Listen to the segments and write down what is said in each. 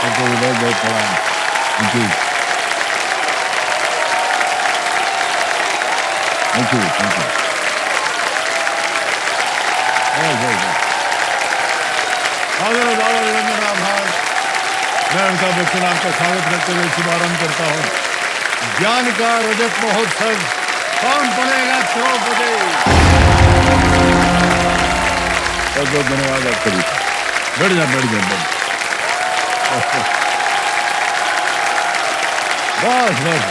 आपको बहुत बहुत प्रणाम। Thank you, thank you, thank you. आभार। मैं अमिताभ बच्चन आपका स्वागत करते हुए शुभारंभ करता हूँ ज्ञान का रजत महोत्सव। कौन बनेगा करोड़पति? बहुत बहुत धन्यवाद आप सभी का। बढ़ जा बढ़ जा। बस बस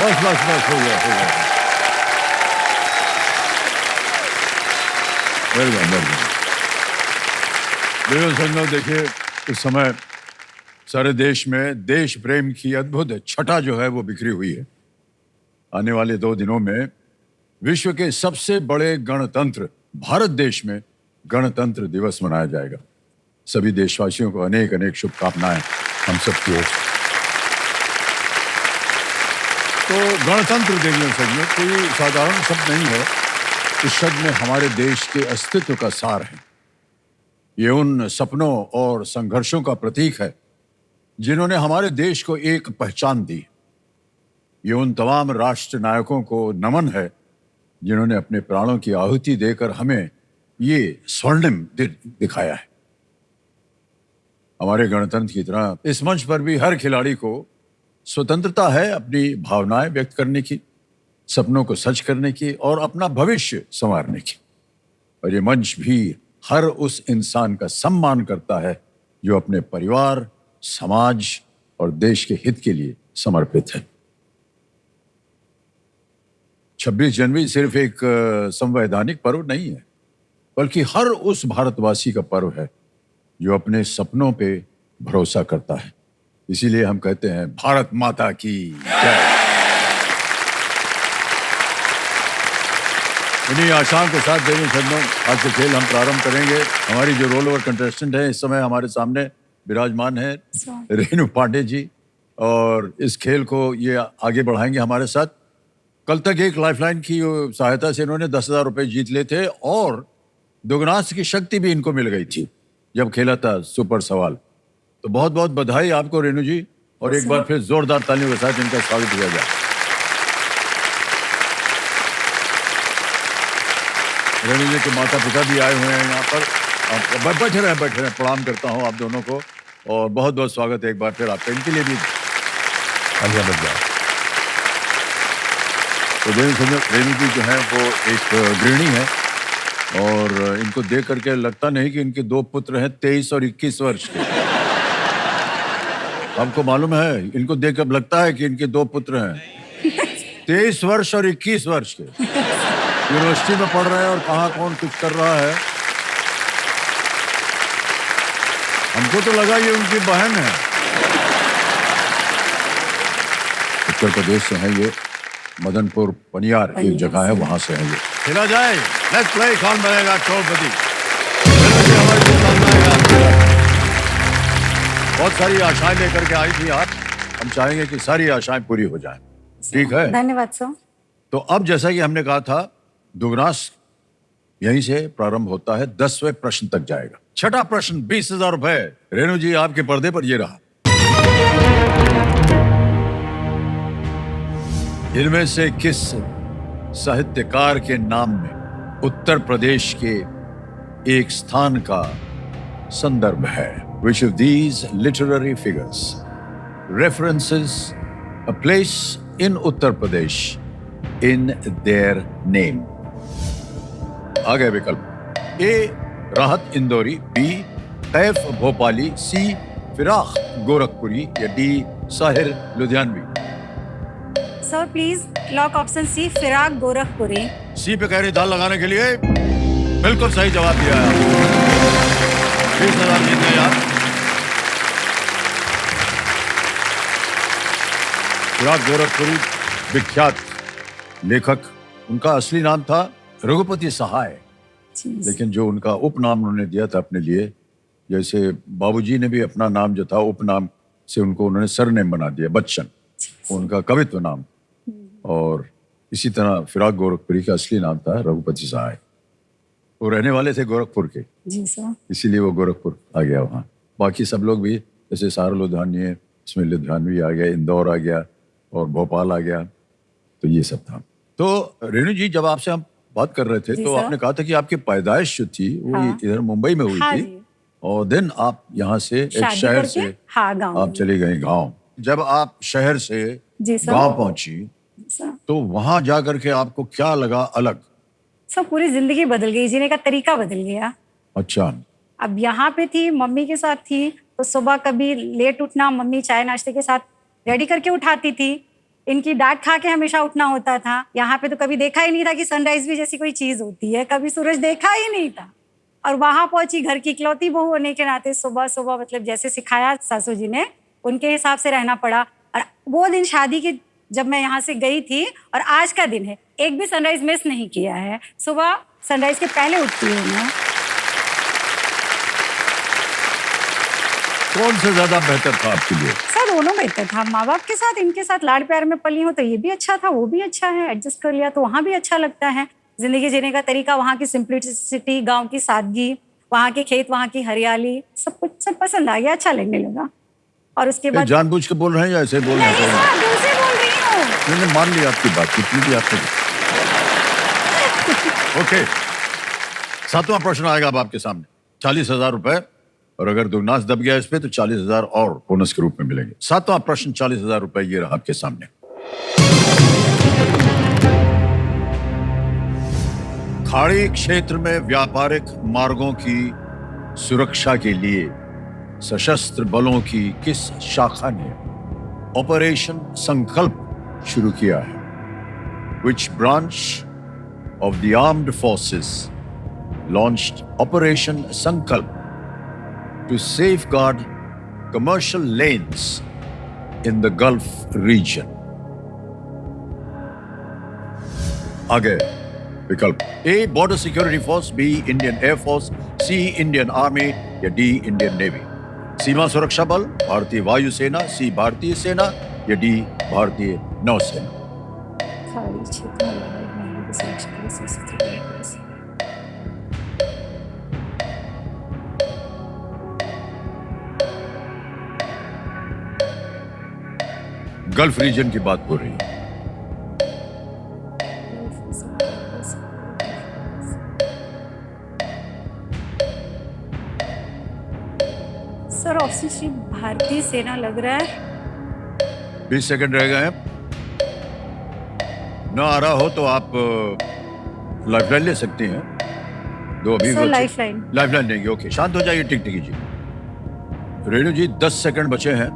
बस बस बस हो गया, हो गया। बढ़ जा बढ़ जा। संगम, देखिए इस समय सारे देश में देश प्रेम की अद्भुत छटा जो है वो बिखरी हुई है। आने वाले 2 दिनों में विश्व के सबसे बड़े गणतंत्र भारत देश में गणतंत्र दिवस मनाया जाएगा। सभी देशवासियों को अनेक अनेक शुभकामनाएं हम सबकी ओर से। तो गणतंत्र देखने से कोई साधारण शब्द नहीं है। इस शब्द में हमारे देश के अस्तित्व का सार है। ये उन सपनों और संघर्षों का प्रतीक है जिन्होंने हमारे देश को एक पहचान दी। ये उन तमाम राष्ट्र नायकों को नमन है जिन्होंने अपने प्राणों की आहुति देकर हमें ये स्वर्णिम दिखाया है। हमारे गणतंत्र की तरह इस मंच पर भी हर खिलाड़ी को स्वतंत्रता है अपनी भावनाएं व्यक्त करने की, सपनों को सच करने की और अपना भविष्य संवारने की। और ये मंच भी हर उस इंसान का सम्मान करता है जो अपने परिवार, समाज और देश के हित के लिए समर्पित है। 26 जनवरी सिर्फ एक संवैधानिक पर्व नहीं है, बल्कि हर उस भारतवासी का पर्व है जो अपने सपनों पे भरोसा करता है। इसीलिए हम कहते हैं भारत माता की जय। इन्हीं आशाओं के साथ देवी सदनों आज से खेल हम प्रारंभ करेंगे। हमारी जो रोल ओवर कंटेस्टेंट है इस समय हमारे सामने विराजमान है रेणु पांडे जी, और इस खेल को ये आगे बढ़ाएंगे हमारे साथ। कल तक एक लाइफलाइन की सहायता से इन्होंने 10,000 रुपए जीत लिए थे और दुगनास की शक्ति भी इनको मिल गई थी जब खेला था सुपर सवाल। तो बहुत बहुत बधाई आपको रेणु जी, और एक बार फिर जोरदार तालियों के साथ इनका स्वागत किया जाए। रेणु जी के माता पिता भी आए हुए हैं यहाँ पर। बैठे रहे, प्रणाम करता हूँ आप दोनों को और बहुत बहुत स्वागत है एक बार फिर आपका। इनके लिए भी तो रेणु जी जो है वो एक गृहिणी है और इनको देख करके लगता नहीं कि इनके 2 पुत्र हैं 23 और 21 वर्ष के। आपको मालूम है, इनको देख कर लगता है कि इनके 2 पुत्र हैं 23 वर्ष और 21 वर्ष के, यूनिवर्सिटी में पढ़ रहे हैं और कहाँ कौन कुछ कर रहा है। हमको तो लगा ये उनकी बहन है। उत्तर प्रदेश से है ये, मदनपुर पनियार एक जगह है, वहां से है ये। खेला जाए, लेट्स प्ले कौन बनेगा करोड़पति। बहुत सारी आशाएं लेकर के आई थी आप, हम चाहेंगे कि सारी आशाएं पूरी हो जाएं। ठीक है, धन्यवाद सर। तो अब जैसा कि हमने कहा था, दुगनास यहीं से प्रारंभ होता है, 10वें प्रश्न तक जाएगा। छठा प्रश्न 20,000 रुपए। रेणु जी आपके पर्दे पर ये रहा। इनमें से किस साहित्यकार के नाम में उत्तर प्रदेश के एक स्थान का संदर्भ है? Which of these literary figures references a place in Uttar Pradesh in their name? आ गए विकल्प। A. राहत इंदौरी, B. कैफ भोपाली, C. फिराक गोरखपुरी या D. Sahir Ludhianvi. Sir please lock option C, Firaq Gorakhpuri. सी पे कह रही दाल लगाने के लिए बिल्कुल सही जवाब दिया है। 20,000 जीत गए आप। फिराक गोरखपुरी विख्यात लेखक, उनका असली नाम था रघुपति सहाय, लेकिन जो उनका उपनाम उन्होंने दिया था अपने लिए, जैसे बाबूजी ने भी अपना नाम जो था उपनाम से उनको उन्होंने सरनेम बना दिया बच्चन, उनका कवित्व नाम। और इसी तरह फिराक गोरखपुरी का असली नाम था रघुपति सहाय। वो रहने वाले थे गोरखपुर के, जी सर। इसीलिए वो गोरखपुर आ गया वहाँ। बाकी सब लोग भी जैसे सारा लुधियानी है, इसमें लुधियानवी आ गया, इंदौर आ गया और भोपाल आ गया, तो ये सब था। तो रेणु जी, जब आपसे हम बात कर रहे थे जी तो सर। आपने कहा था कि आपकी पैदाइश जो थी वो हाँ। इधर मुंबई में हुई हाँ थी, जी। और देन आप यहाँ से एक शादी शहर करके, से हाँ, गाँव आप में। चली गई गांव। जब आप शहर से जी सर। गांव पहुंची सर, तो वहां जाकर के आपको क्या लगा अलग? सर पूरी जिंदगी बदल गई, जीने का तरीका बदल गया। अच्छा। अब यहाँ पे थी, मम्मी के साथ थी, तो सुबह कभी लेट उठना, मम्मी चाय नाश्ते के साथ रेडी करके उठाती थी। इनकी डांट खा के हमेशा उठना होता था। यहाँ पे तो कभी देखा ही नहीं था कि सनराइज भी जैसी कोई चीज होती है, कभी सूरज देखा ही नहीं था। और वहां पहुंची, घर की इकलौती बहू होने के नाते सुबह सुबह मतलब जैसे सिखाया सासू जी ने, उनके हिसाब से रहना पड़ा। और वो दिन शादी के जब मैं यहाँ से गई थी और आज का दिन है, एक भी सनराइज मिस नहीं किया है। सुबह सनराइज के पहले उठती हूँ मैं। कौन सा ज्यादा बेहतर था आपके लिए? सर दोनों बेहतर था। माँ बाप के साथ, इनके साथ लाड प्यार में पली हूँ तो ये भी अच्छा था, वो भी अच्छा है। एडजस्ट कर लिया तो वहाँ भी अच्छा लगता है। जिंदगी जीने का तरीका, वहाँ की सिंप्लिसिटी, गांव की सादगी, वहाँ के खेत, वहाँ की हरियाली, सब कुछ सब पसंद आ गया, अच्छा लगने लगा। और उसके बाद जानबूझ के बोल रहे हैं या ऐसे बोल रहे नहीं हैं? सर, दिल से बोल रही हूँ। मैंने मान लिया आपकी बात, कितनी भी आपने। ओके, सातवां प्रश्न आएगा अब आपके सामने। 40,000 रुपए, और अगर दुगनास दब गया इस पे तो 40,000 और बोनस के रूप में मिलेंगे। सातवां प्रश्न 40,000 रुपए ये रहा आपके सामने। खाड़ी क्षेत्र में व्यापारिक मार्गों की सुरक्षा के लिए सशस्त्र बलों की किस शाखा ने ऑपरेशन संकल्प शुरू किया है? Which branch of the armed forces launched Operation Sankalp to safeguard commercial lanes in the Gulf region? आगे विकल्प: A. Border Security Force, B. Indian Air Force, C. Indian Army या D. Indian Navy? सीमा सुरक्षा बल, भारतीय वायुसेना, C. भारतीय सेना या D. भारतीय नौसेना? खाड़ी क्षेत्र में लड़ाई मार्गों की सुरक्षा के लिए सशस्त्र बलों की बस। गल्फ रीजन की बात हो रही है। सर ऑप्शन सी भारतीय सेना लग रहा है। 20 सेकंड रह गए हैं। न आ रहा हो तो आप लाइफलाइन ले सकती हैं। दो अभी सर लाइफलाइन। लाइफलाइन लेंगे। ओके, शांत हो जाइए टिकटिकी जी। रेणु जी 10 सेकंड बचे हैं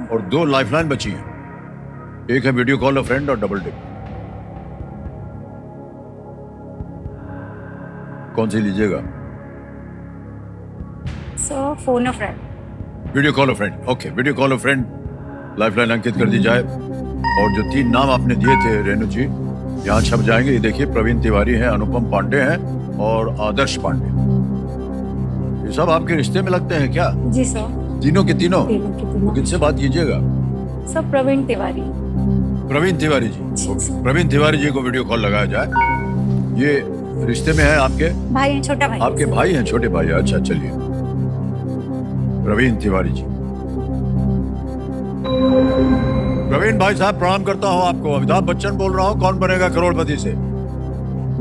और 2 लाइफलाइन बची हैं। एक है वीडियो कॉल अ फ्रेंड और डबल टिक। कौन सी लीजिएगा? Sir phone a friend. Video call a friend. Okay, video call a friend lifeline अंकित कर दी जाए। और जो 3 नाम आपने दिए थे रेणु जी, यहाँ छप जाएंगे। ये देखिए, प्रवीण तिवारी हैं, अनुपम पांडे हैं और आदर्श पांडे। ये सब आपके रिश्ते में लगते हैं क्या? जी सर। तीनों के तीनों? तीनों के तीनों। तो किससे बात कीजिएगा? सर प्रवीण तिवारी। प्रवीण तिवारी जी। जी सर। प्रवीण तिवारी जी को वीडियो कॉल लगाया जाए। ये रिश्ते में है आपके? भाई हैं, छोटा भाई। आपके भाई हैं, छोटे भाई? अच्छा, चलिए। प्रवीण तिवारी जी। प्रवीण भाई साहब, प्रणाम करता हूँ आपको। अमिताभ बच्चन बोल रहा हूँ, कौन बनेगा करोड़पति से।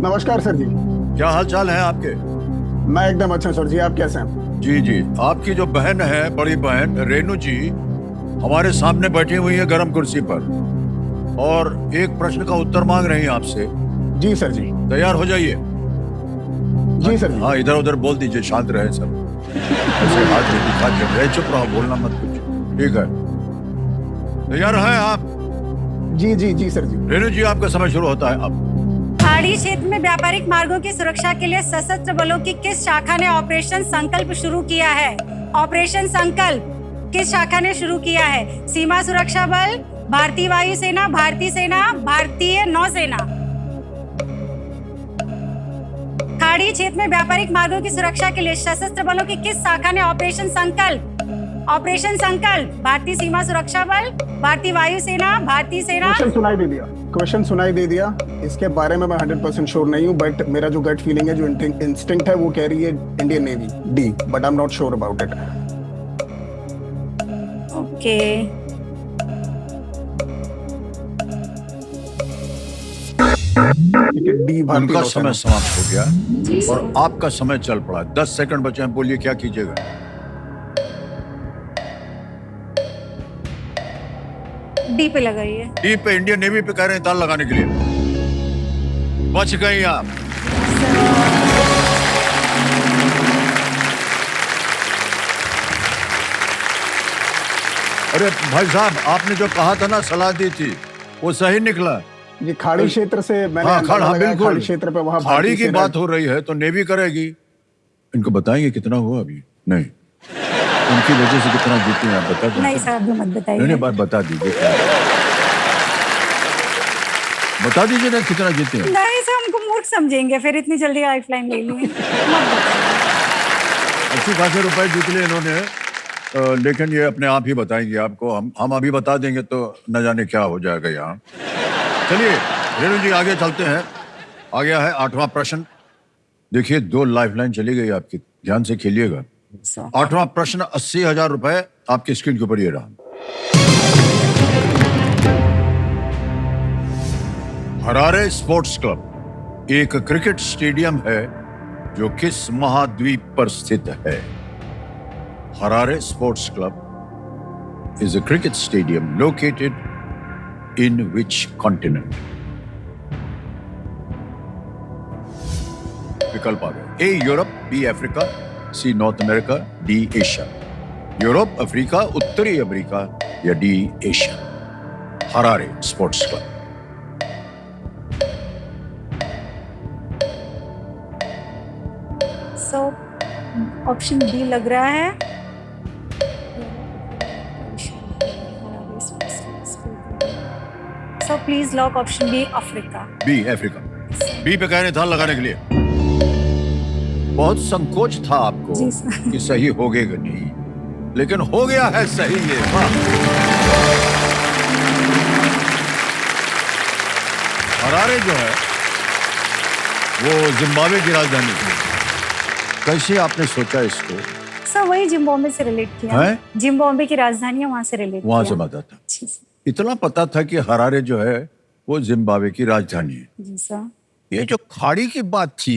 नमस्कार सर जी। क्या हाल चाल है आपके? मैं एकदम अच्छा सर जी, आप कैसे हैं? जी जी। आपकी जो बहन है, बड़ी बहन रेणु जी, हमारे सामने बैठी हुई है गर्म कुर्सी पर, और एक प्रश्न का उत्तर मांग रही है आपसे। जी सर जी। तैयार हो जाइए। जी सर जी। हाँ, इधर उधर बोल दीजिए, शांत रहे सब। ऐसे हाथ में दिखा के चुप रहो, बोलना मत कुछ। ठीक है, तैयार हैं आप? जी जी जी सर जी। रेणु जी, आपका समय शुरू होता है अब। खाड़ी क्षेत्र में व्यापारिक मार्गों की सुरक्षा के लिए सशस्त्र बलों की किस शाखा ने ऑपरेशन संकल्प शुरू किया है? ऑपरेशन संकल्प किस शाखा ने शुरू किया है? सीमा सुरक्षा बल, भारतीय वायुसेना, भारतीय सेना, भारतीय नौसेना? खाड़ी क्षेत्र में व्यापारिक मार्गों की सुरक्षा के लिए सशस्त्र बलों की किस शाखा ने ऑपरेशन संकल्प ऑपरेशन संकल्प, भारतीय सीमा सुरक्षा बल, भारतीय वायुसेना, भारतीय सेना। क्वेश्चन सुनाई दे दिया। इसके बारे में मैं 100% श्योर नहीं हूँ, बट मेरा जो गट फीलिंग है, जो इंस्टिंक्ट है, वो कह रही है Indian navy, D, but I am not sure about it. Okay, D, उनका समय समाप्त हो गया जी सर। और आपका समय चल पड़ा। 10 सेकंड बचे हैं, बोलिए क्या कीजिएगा? डी पे लगाइए। डी पे, इंडियन नेवी पे कह रहे हैं ताल लगाने के लिए। बच गई आप। अरे भाई साहब, आपने जो कहा था ना, सलाह दी थी, वो सही निकला। ये खाड़ी क्षेत्र से मैंने हाँ, अंदाजा लगाया, बिल्कुल। खाड़ी क्षेत्र पे वहाँ खाड़ी की बात हो रही है तो नेवी करेगी। इनको बताएंगे कितना हुआ अभी? नहीं, उनकी वजह से कितना जीते हैं आप बता दीजिए। नहीं सर, अभी मत बताइए। नहीं, बात बता दीजिए क्या है। बता दीजिए ना कितना जीते हैं। नहीं सर, हमको मूर्ख समझेंगे फिर, इतनी जल्दी लाइफलाइन ले लिए। अच्छी खासे रुपए जीत लिए इन्होंने, लेकिन ये अपने आप ही बताएंगे आपको। हम अभी बता देंगे तो न जाने क्या हो जाएगा यहाँ। चलिए रेणु जी, आगे चलते हैं। आ गया है 8वां प्रश्न। देखिए, 2 लाइफलाइन चली गई आपकी, ध्यान से खेलिएगा। 8वां प्रश्न, 80,000 रुपए आपकी स्क्रीन के ऊपर ये रहा। हरारे स्पोर्ट्स क्लब एक क्रिकेट स्टेडियम है जो किस महाद्वीप पर स्थित है? Harare sports club is a cricket stadium located in which continent? विकल्प आ गए। A Europe, B Africa, C North America, D Asia. Europe, Africa, उत्तरी अमेरिका या D Asia. Harare sports club. So option D लग रहा है। So please lock option B, Africa. B Africa. B पे कह रहे था लगाने के लिए। बहुत संकोच था आपको जी सर। कि सही होगेगा नहीं, लेकिन हो गया है सही ये। वाह! हरारे जो है वो जिम्बाब्वे की राजधानी थी। कैसे आपने सोचा इसको? सर वही जिम्बाब्वे से रिलेट किया है? जिम्बाब्वे की राजधानी है, वहां से रिलेट वहां किया। से पता था। जी सर। इतना पता था कि हरारे जो है वो जिम्बाब्वे की राजधानी है। जी सर। ये जो खाड़ी की बात थी,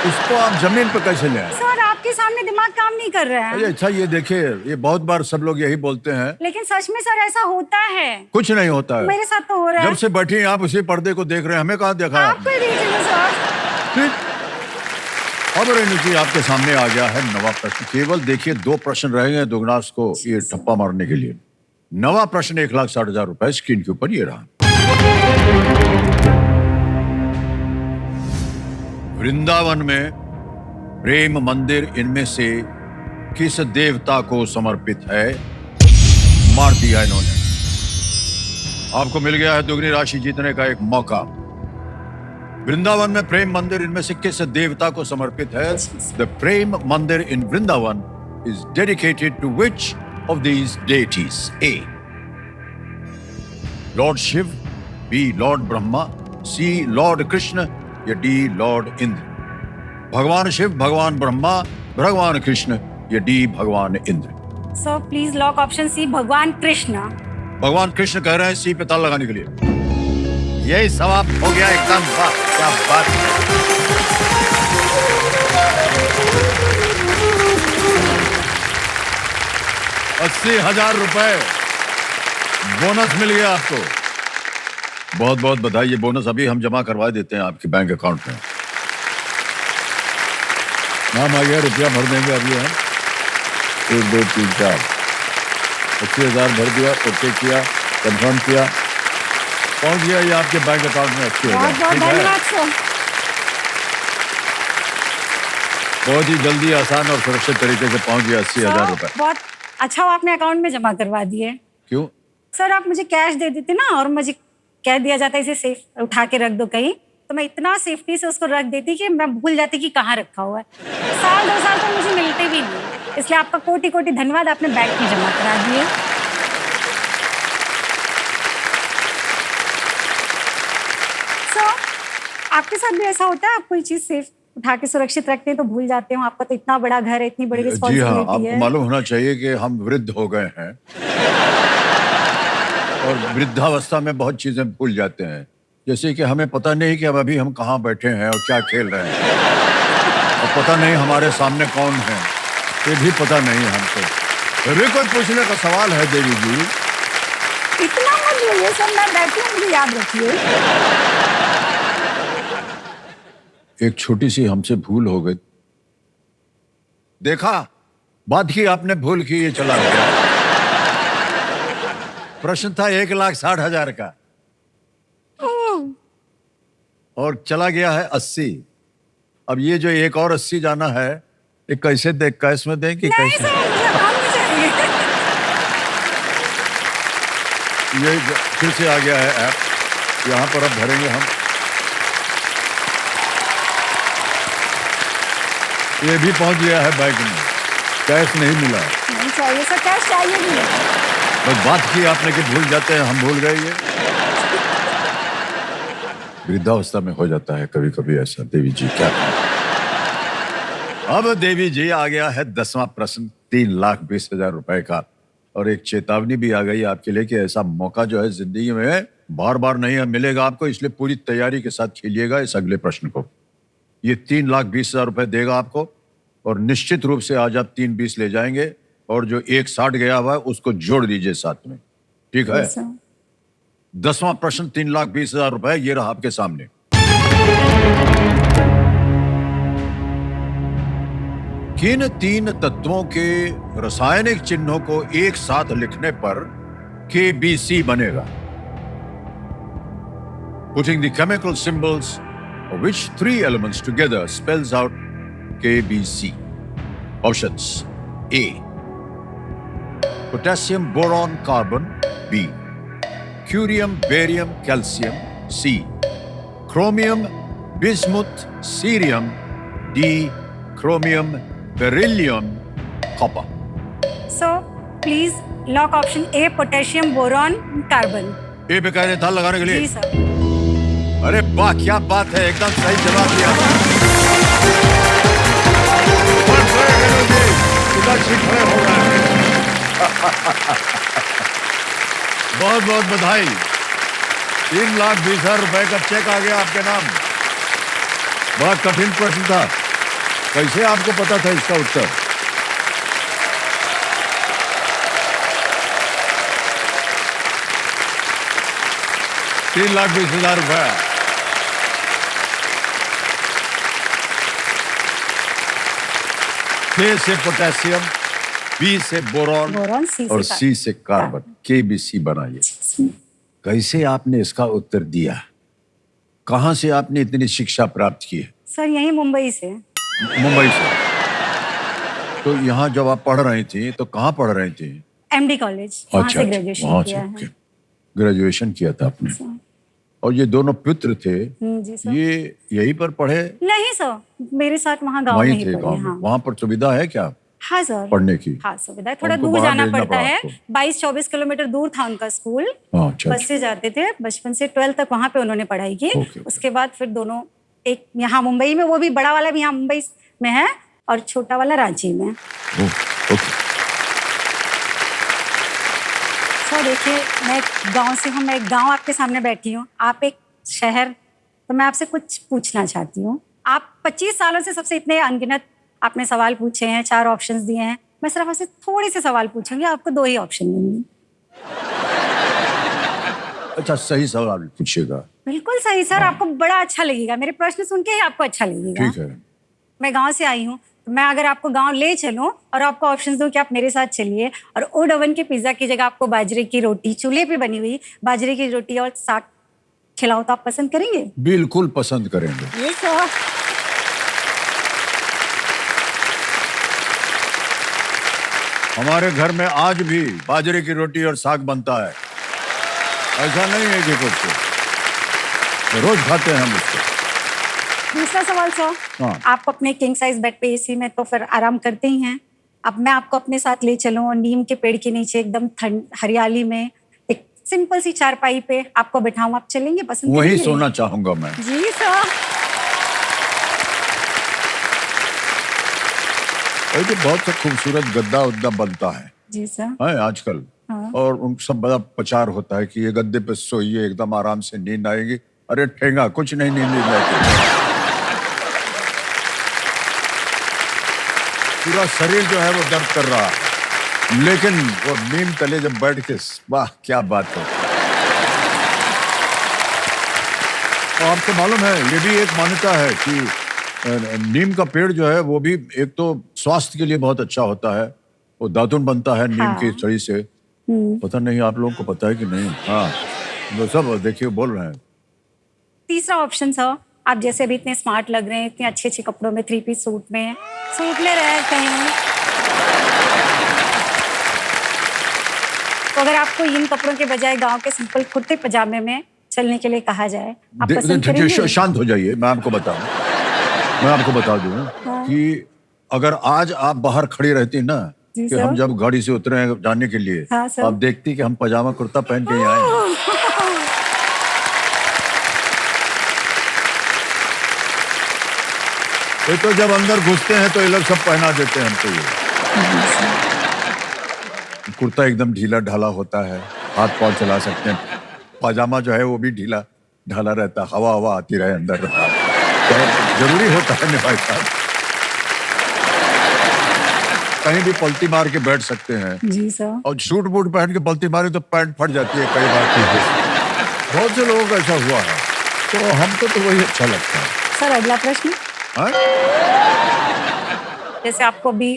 इसको आप जमीन पे कैसे ले आए? सर आपके सामने दिमाग काम नहीं कर रहा अरे है। अच्छा, ये देखिए, ये बहुत बार सब लोग यही बोलते हैं। लेकिन सच में सर ऐसा होता है। कुछ नहीं होता है। मेरे साथ तो हो रहा है। जब से बैठी हैं आप उसी पर्दे को देख रहे हैं, हमें कहाँ देखा है आपको आपने? ही दीजिए सर। ठीक। अब रेणु जी, आपके सामने आ गया है नवा प्रश्न। केवल देखिए 2 प्रश्न रह गए दुगनास को ये ठप्पा मारने के लिए। नवा प्रश्न 1,60,000 रुपए स्क्रीन के ऊपर ये रहा। वृंदावन में प्रेम मंदिर इनमें से किस देवता को समर्पित है? मार दिया इन्होंने। आपको मिल गया है दुगनी राशि जीतने का एक मौका। वृंदावन में प्रेम मंदिर इनमें से किस देवता को समर्पित है? The Prem Mandir in Vrindavan is dedicated to which of these deities? A lord Shiva, B lord Brahma, C lord Krishna या डी लॉर्ड इंद्र। भगवान शिव, भगवान ब्रह्मा, भगवान कृष्ण या डी भगवान Indra. Sir please lock option C, भगवान कृष्ण। भगवान कृष्ण कह रहे हैं सी पे ताल लगाने के लिए। यही समाप्त हो गया एकदम। वाह, क्या बात है। 80,000 रुपए बोनस मिल गया आपको। बहुत बहुत बधाई। ये बोनस अभी हम जमा करवा देते हैं आपके बैंक अकाउंट में। नाम आ गया, रुपया भर देंगे अभी हम। 1 2 3 4 80,000 भर दिया, ओके किया, कंफर्म किया, पहुंच गया ये आपके बैंक अकाउंट में। 80,000 बहुत बहुत ठीक है। धन्यवाद सर। बहुत ही जल्दी, आसान और सुरक्षित तरीके से पहुंच गया 80,000 रुपए। बहुत अच्छा, वो आपने अकाउंट में जमा करवा दिए। क्यों? सर आप मुझे कैश दे देते ना, और मुझे कह दिया जाता इसे सेफ उठा के रख दो कहीं, तो मैं इतना सेफ्टी से उसको रख देती कि मैं भूल जाती कि कहाँ रखा हुआ है। 1-2 साल तो मुझे मिलते भी नहीं। इसलिए आपका कोटि कोटि धन्यवाद, आपने बैंक में जमा करा दिए। सो आपके साथ भी ऐसा होता है, आप कोई चीज सेफ उठा के सुरक्षित रखते हैं तो भूल जाते हो? आपका तो इतना बड़ा घर है, इतनी बड़ी जी हाँ, रिस्पॉन्सिबिलिटी आपको है। मालूम होना चाहिए कि हम वृद्ध हो गए हैं और वृद्धावस्था में बहुत चीजें भूल जाते हैं। जैसे कि हमें पता नहीं कि अब अभी हम कहाँ बैठे हैं और क्या खेल रहे हैं, और पता नहीं हमारे सामने कौन है, ये भी पता नहीं है हमको। फिर भी कोई पूछने का सवाल है देवी जी? इतना मत बोलिए सर, मैं बैठी हूँ, मुझे याद रखिए। एक छोटी सी हमसे भूल हो गई। देखा, बात की आपने, भूल की, ये चला गया। प्रश्न था 1,60,000 का और चला गया है 80। अब ये जो एक और 80 जाना है, ये कैसे दे, कैश में दें कि नहीं कैसे? सर, मुझे अकाउंट में चाहिए। ये फिर से आ गया है ऐप, यहाँ पर अब भरेंगे हम। ये भी पहुंच गया है बैंक में, कैश नहीं मिला। नहीं चाहिए सर, कैश चाहिए भी नहीं। बस बात की आपने कि भूल जाते हैं, हम भूल गए। ये वृद्धावस्था में हो जाता है कभी कभी ऐसा। देवी जी क्या करें? अब देवी जी आ गया है 10वां प्रश्न, 3,20,000 रुपए का, और एक चेतावनी भी आ गई आपके लिए कि ऐसा मौका जो है जिंदगी में बार बार नहीं मिलेगा आपको, इसलिए पूरी तैयारी के साथ खेलिएगा इस अगले प्रश्न को। ये 3,20,000 रुपए देगा आपको, और निश्चित रूप से आज आप 3,20 ले जाएंगे, और जो 1,60 गया हुआ है उसको जोड़ दीजिए साथ में, ठीक है? सर 10वां प्रश्न, 3,20,000 रुपए, ये रहा आपके सामने। किन 3 तत्वों के रासायनिक चिन्हों को एक साथ लिखने पर KBC बनेगा? Putting the chemical symbols of which 3 elements together spells out KBC. Options: A. Potassium, boron, carbon. B. Curium, barium, calcium. C. Chromium, bismuth, cerium. D. Chromium, beryllium, copper. So please lock option A, potassium, boron, carbon. A पे कह रहे था लगाने के लिए? जी sir. अरे वाह, क्या बात है, एकदम सही जवाब दिया। बहुत बहुत बधाई, 3,20,000 रुपए का चेक आ गया आपके नाम। बहुत कठिन प्रश्न था, कैसे आपको पता था इसका उत्तर? ₹3,20,000 रुपया। A से पोटेशियम, B से बोरॉन, बोरॉन, सी और से C से कार्बन, KBC बनाइए। कैसे आपने इसका उत्तर दिया? कहां से आपने इतनी शिक्षा प्राप्त की है? सर यही मुंबई से। मुंबई से। तो यहाँ जब आप पढ़ रही थी तो कहाँ पढ़ रही थी? MD कॉलेज, वहाँ से ग्रेजुएशन वहाँ किया से, है। ओके। ग्रेजुएशन किया था आपने। सर। और ये दोनों पुत्र थे, जी सर। ये यहीं पर पढ़े? नहीं सर, मेरे साथ वहाँ गाँव में वहीं ही थे पढ़े। गाँव में? हाँ वहाँ पर सुविधा है क्या हाँ सर, पढ़ने की? हाँ सुविधा है, थोड़ा उनको दूर बाहर जाना भेजना पड़ता पड़ा है। आपको? 22-24 किलोमीटर दूर था उनका स्कूल। अच्छा, बस से जाते थे, बचपन से 12th तक वहाँ पे उन्होंने पढ़ाई की। ओके। उसके बाद फिर दोनों, एक यहाँ मुंबई में, वो भी बड़ा वाला भी यहाँ मुंबई में है, और छोटा वाला रांची में। ओके। सर देखिए, मैं गांव से हूँ, मैं एक गांव आपके सामने बैठी हूँ, आप एक शहर, तो मैं आपसे कुछ पूछना चाहती हूँ। आप 25 सालों से सबसे इतने अनगिनत आपने सवाल पूछे हैं, 4 ऑप्शंस दिए हैं, मैं सिर्फ आपसे थोड़े से सवाल पूछूंगी, आपको 2 ही ऑप्शन देंगी। अच्छा, सही सवाल पूछिएगा। बिल्कुल सही सर, आपको बड़ा अच्छा लगेगा, मेरे प्रश्न सुन के ही आपको अच्छा लगेगा। ठीक है। मैं गांव से आई हूँ, तो मैं अगर आपको गांव ले चलूं और आपको ऑप्शंस दूं कि आप मेरे साथ चलिए, और वुड ओवन के पिज्जा की जगह आपको बाजरे की रोटी, चूल्हे पे बनी हुई बाजरे की रोटी और साग खिलाओ, तो आप पसंद करेंगे? बिल्कुल पसंद करेंगे। ये सर। हमारे घर में आज भी बाजरे की रोटी और साग बनता है, ऐसा नहीं है कि कुछ, रोज खाते हैं हम उसको। दूसरा सवाल सर, हाँ। आप अपने किंग साइज बेड पे एसी में तो फिर आराम करते ही हैं, अब मैं आपको अपने साथ ले चलूं और नीम के पेड़ के नीचे एकदम ठंड हरियाली में एक सिंपल सी चारपाई पे आपको बिठाऊं, आप चलेंगे? पसंद वही करेंगे? सोना चाहूंगा मैं। जी सर। तो बहुत सा खूबसूरत गद्दा उद्दा बनता है जी सर। आजकल। हाँ। और उन सब बड़ा प्रचार होता है कि ये गद्दे पे सोइए, एकदम आराम से नींद आएगी। अरे ठेंगा, कुछ नहीं, नींद आती। पूरा शरीर जो है वो दर्द कर रहा है, लेकिन वो नीम तले जब बैठ के, वाह क्या बात है। और आपको मालूम है, ये भी एक मान्यता है कि नीम का पेड़ जो है वो भी एक तो स्वास्थ्य के लिए बहुत अच्छा होता है। वो दातुन बनता है नीम की छड़ी से। पता नहीं आप लोगों को पता है कि नहीं? हाँ, वो सब देखिए बोल रहे हैं। तीसरा ऑप्शन सर, आप जैसे अभी इतने स्मार्ट लग रहे हैं, इतने अच्छे अच्छे कपड़ों में, 3 पीस सूट में रहे कहीं, तो अगर आपको इन कपड़ों के बजाय गांव के सिंपल कुर्ते पजामे में चलने के लिए कहा जाए, आप पसंद करेंगे? शांत हो जाइए, मैं आपको बता दूं कि अगर आज आप बाहर खड़ी रहती ना, कि हम जब गाड़ी से उतरे हैं जाने के लिए, आप देखती कि हम पजामा कुर्ता पहन के आए हैं। ये तो जब अंदर घुसते हैं तो ये लोग सब पहना देते हैं हमको। ये कुर्ता एकदम ढीला ढाला होता है, हाथ पाँव चला सकते हैं। पजामा जो है वो भी ढीला ढाला रहता है, हवा आती रहे अंदर। तो जरूरी होता है ना भाई साहब, कहीं भी पलटी मार के बैठ सकते हैं। जी सर। और सूट बूट पहन के पलटी मारे तो पैंट फट जाती है कई बार। बहुत से लोगों का ऐसा हुआ है, तो हमको तो वही अच्छा लगता है। सर अगला प्रश्न, जैसे आपको भी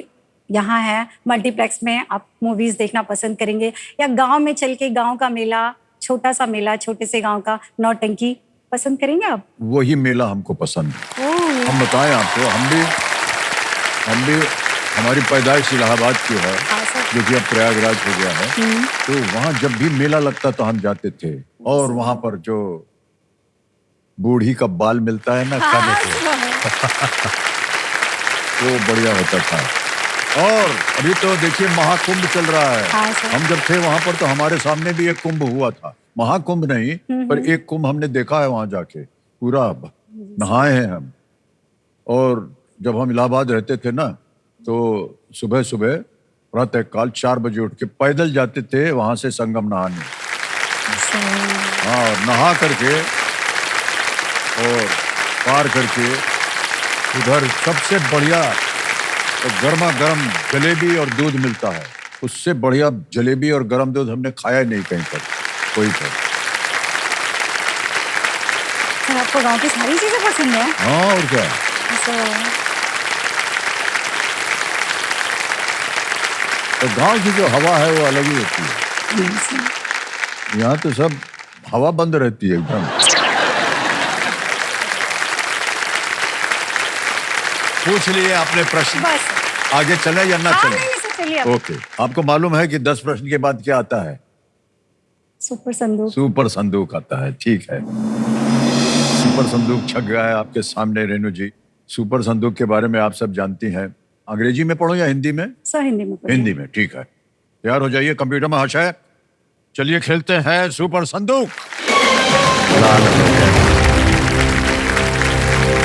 यहाँ है मल्टीप्लेक्स में, आप मूवीज देखना पसंद करेंगे या गांव में चल के गांव का मेला, छोटा सा मेला, छोटे से गांव का नौटंकी पसंद करेंगे आप? वही मेला हमको पसंद है। हम बताएं आपको, हम भी हमारी पैदाइश इलाहाबाद की है, जो कि अब प्रयागराज हो गया है। तो वहाँ जब भी मेला लगता तो हम जाते थे, और वहाँ पर जो बूढ़ी का बाल मिलता है ना खाने को, वो बढ़िया होता था। और अभी तो देखिए महाकुंभ चल रहा है। हम जब थे वहां पर तो हमारे सामने भी एक कुंभ हुआ था, महाकुंभ नहीं पर एक कुंभ हमने देखा है वहां जाके, पूरा नहाए हैं हम। और जब हम इलाहाबाद रहते थे ना, तो सुबह सुबह प्रातः काल 4 बजे उठ के पैदल जाते थे वहां से संगम नहाने। हाँ, नहा करके और पार करके उधर सबसे बढ़िया गर्मा गर्म जलेबी और दूध मिलता है। उससे बढ़िया जलेबी और गर्म दूध हमने खाया नहीं कहीं पर, कोई पर। सर आपको गांव की सारी चीजें पसंद है? हाँ, और क्या। तो गांव की जो हवा है वो अलग ही होती है। यहाँ तो सब हवा बंद रहती है एकदम। पूछ लिए आपने प्रश्न, बस आगे चले या ना चले? चलिए। ओके, आपको मालूम है कि 10 प्रश्न के बाद क्या आता है? सुपर संदूक। सुपर संदूक आता है, ठीक है। सुपर संदूक छक गया है आपके सामने रेणु जी। सुपर संदूक के बारे में आप सब जानती हैं। अंग्रेजी में पढ़ो या हिंदी में? सर हिंदी में पढ़ो। हिंदी में, ठीक है। तैयार हो जाइए कंप्यूटर महाशय, चलिए खेलते हैं सुपर संदूक।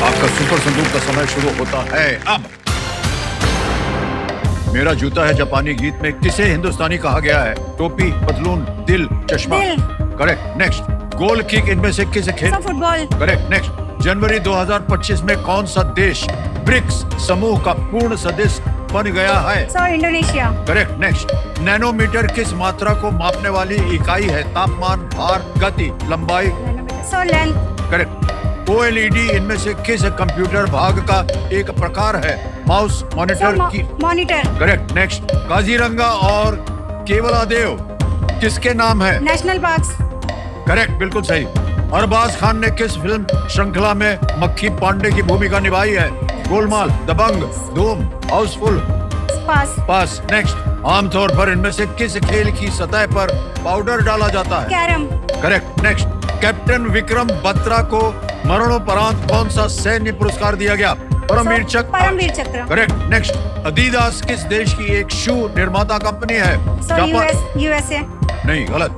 आपका सुपर संदूक का समय शुरू होता है अब। मेरा जूता है जापानी गीत में किसे हिंदुस्तानी कहा गया है? टोपी, पतलून, दिल, चश्मा। करेक्ट। नेक्स्ट, गोल किक इनमें से किसे खेल? फुटबॉल। करेक्ट। नेक्स्ट, जनवरी 2025 में कौन सा देश ब्रिक्स समूह का पूर्ण सदस्य बन गया है? Sir Indonesia. Correct. Next, nanometre किस मात्रा को मापने वाली इकाई है? तापमान, भार, गति, लंबाई। Sir length. करेक्ट। OLED इनमें से किस कंप्यूटर भाग का एक प्रकार है? माउस, मॉनिटर की? मॉनिटर। करेक्ट। नेक्स्ट, काजीरंगा और केवलादेव किसके नाम है? National parks. करेक्ट, बिल्कुल सही। अरबाज खान ने किस फिल्म श्रृंखला में मक्खी पांडे की भूमिका निभाई है? गोलमाल, दबंग, धूम, हाउसफुल। पास। नेक्स्ट, आमतौर पर इनमें से किस खेल की सतह पर पाउडर डाला जाता है? Carrom. Correct. Next, captain Vikram Batra को मरणोपरांत कौन सा सैन्य पुरस्कार दिया गया? परमवीर चक्र। परमवीर चक्र। करेक्ट। नेक्स्ट, अदीदास किस देश की एक शू निर्माता कंपनी है? Sir USA. नहीं, गलत।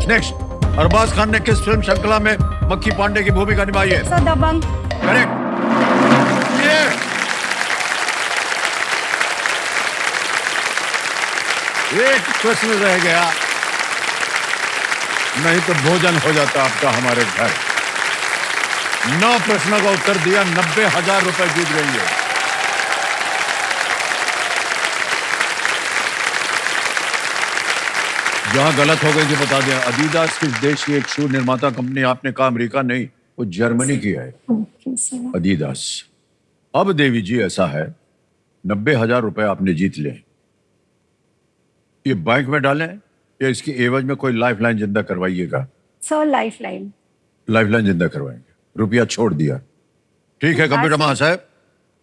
नेक्स्ट, अरबाज खान ने किस फिल्म श्रृंखला में मक्खी पांडे की भूमिका निभाई है? सर दबंग। करेक्ट। एक प्रश्न रह गया, नहीं तो भोजन हो जाता आपका हमारे घर। 9 प्रश्नों का उत्तर दिया, 90,000 रुपए जीत गई है। जहां गलत हो गई थी बता दिया। अदीदास किस देश की एक शू निर्माता कंपनी? आपने कहा अमेरिका, नहीं, वो जर्मनी की है अदीदास। अब देवी जी ऐसा है, 90,000 रुपए आपने जीत लिए। ये बैंक में डालें या इसकी एवज में कोई लाइफलाइन जिंदा करवाइएगा? Sir lifeline. लाइफलाइन जिंदा करवाएंगे, रुपया छोड़ दिया। ठीक है कंप्यूटर महाशय,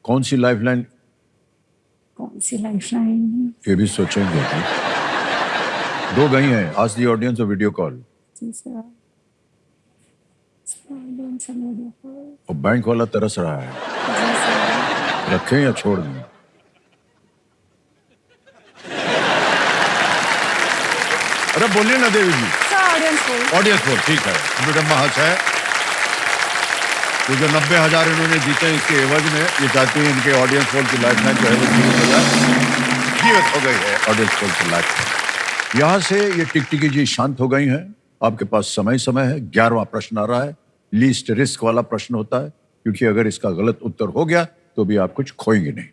कौन सी लाइफलाइन? कौन सी लाइफलाइन? ये भी सोचेंगे। 2 गई हैं, आज दी ऑडियंस और वीडियो कॉल। और बैंक वाला तरस रहा है, रखें या छोड़ दें? अरे बोलिए ना देवी जी। ऑडियंस बोल। ठीक है कंप्यूटर महाशय, तो जो 90,000 इन्होंने जीते इसके एवज में ये चाहती हैं इनके ऑडियंस पोल की लाइफलाइन जो है वो 20,000 हो गई है। ऑडियंस पोल की लाइफलाइन। यहाँ से ये टिकटिकी जी शांत हो गई हैं। आपके पास समय है। 11वां प्रश्न आ रहा है, लीस्ट रिस्क वाला प्रश्न होता है, क्योंकि अगर इसका गलत उत्तर हो गया तो भी आप कुछ खोएंगे नहीं।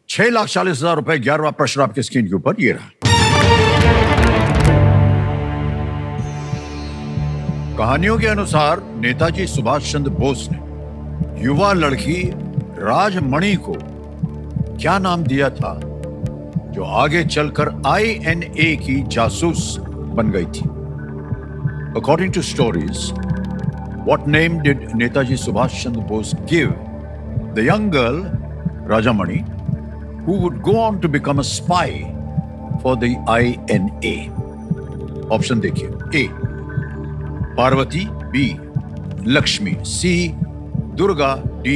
6,40,000 रुपए। 11वां प्रश्न आपके स्क्रीन के ऊपर ये रहा। कहानियों के अनुसार नेताजी सुभाष चंद्र बोस ने युवा लड़की राजमणि को क्या नाम दिया था जो आगे चलकर INA की जासूस बन गई थी? According to stories, what name did Netaji Subhash Chandra Bose give the young girl Rajamani who would go on to become a spy for the INA? Option देखिए। A Parvati, B Lakshmi, C Durga, D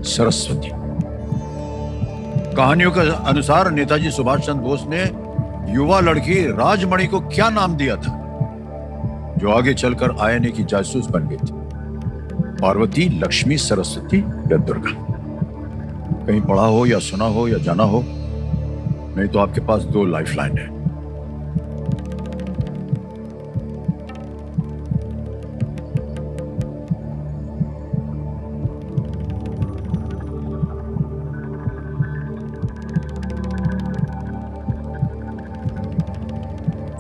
Saraswati. कहानियों के अनुसार नेताजी सुभाष चंद्र बोस ने युवा लड़की राजमणि को क्या नाम दिया था जो आगे चलकर INA की जासूस बन गई थी? पार्वती, लक्ष्मी, सरस्वती या दुर्गा? कहीं पढ़ा हो या सुना हो या जाना हो, नहीं तो आपके पास 2 लाइफलाइन है।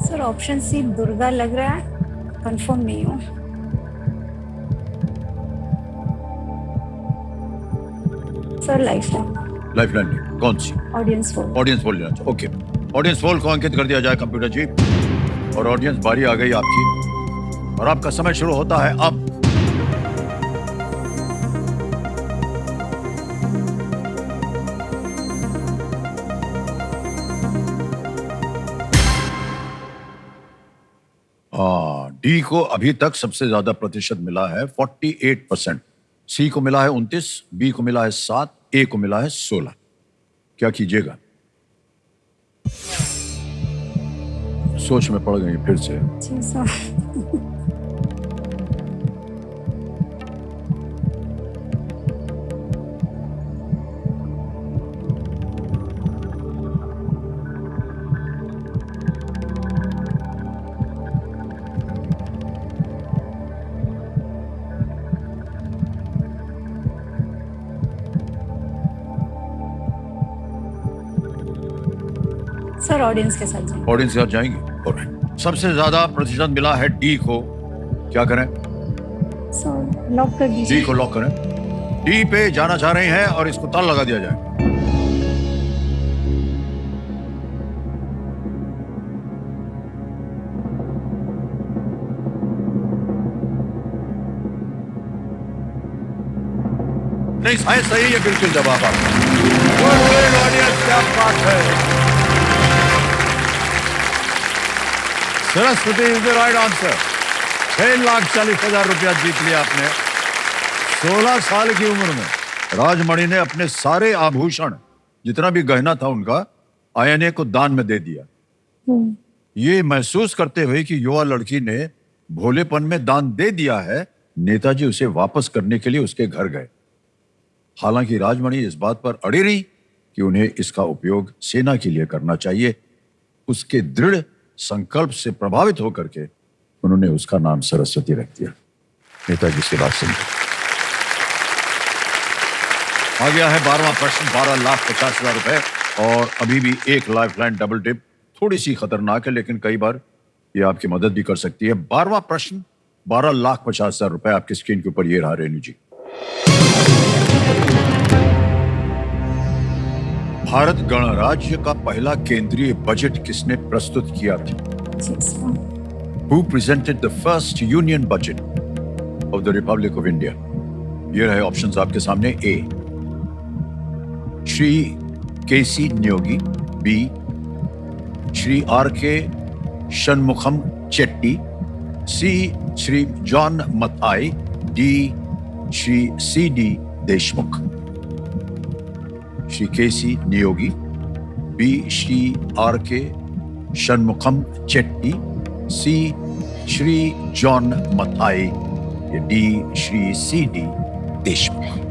सर ऑप्शन C दुर्गा लग रहा है, कंफर्म नहीं हूँ। सर लाइफलाइन नहीं, कौन सी? Audience poll. ऑडियंस पोल लेना चाहिए। ओके, ऑडियंस पोल को अंकित कर दिया जाए कंप्यूटर जी। और ऑडियंस बारी आ गई आपकी, और आपका समय शुरू होता है अब। डी को अभी तक सबसे ज्यादा प्रतिशत मिला है 48%, सी को मिला है 29, बी को मिला है 7, ए को मिला है 16। क्या कीजिएगा? सोच में पड़ गई फिर से। जी सर। सर ऑडियंस के साथ जाएंगे। ऑडियंस के साथ जाएंगे। ऑलराइट, सबसे ज्यादा प्रतिशत मिला है डी को। क्या करें? सर लॉक कर दीजिए। डी को लॉक करें। डी पे जाना चाह रहे हैं और इसको ताला लगा दिया जाए। नहीं, सही है बिल्कुल जवाब आपका। ऑडियंस, क्या बात है। Saraswati is the right answer. 6,40,000 रुपया जीत लिया आपने 16 साल की उम्र में। राजमणि ने अपने सारे आभूषण, जितना भी गहना था उनका, आईएनए को दान में दे दिया। ये महसूस करते हुए कि युवा लड़की ने भोलेपन में दान दे दिया है, नेताजी उसे वापस करने के लिए उसके घर गए। हालांकि राजमणि इस बात पर अड़ी रही कि उन्हें इसका उपयोग सेना के लिए करना चाहिए। उसके दृढ़ संकल्प से प्रभावित होकर के उन्होंने उसका नाम सरस्वती रख दिया। नेताजी से बात सुनिए। आ गया है 12वां प्रश्न, 12,50,000 रुपए। और अभी भी एक लाइफलाइन डबल टिप थोड़ी सी खतरनाक है, लेकिन कई बार ये आपकी मदद भी कर सकती है। 12वां प्रश्न, 12,50,000 रुपए आपकी स्क्रीन के ऊपर। ये रहा रेणु जी। भारत गणराज्य का पहला केंद्रीय बजट किसने प्रस्तुत किया था? Who presented the first union budget of the Republic of India? ये रहे ऑप्शंस आपके सामने। A, Shri K C Neogy. B, Shri R K Shanmukham Chetty. C, Shri John Mathai. D, Shri C D Deshmukh. Shri K C Neogy, B Shri R K Shanmukham Chetty, C Shri John Mathai, या D Shri C D Deshmukh.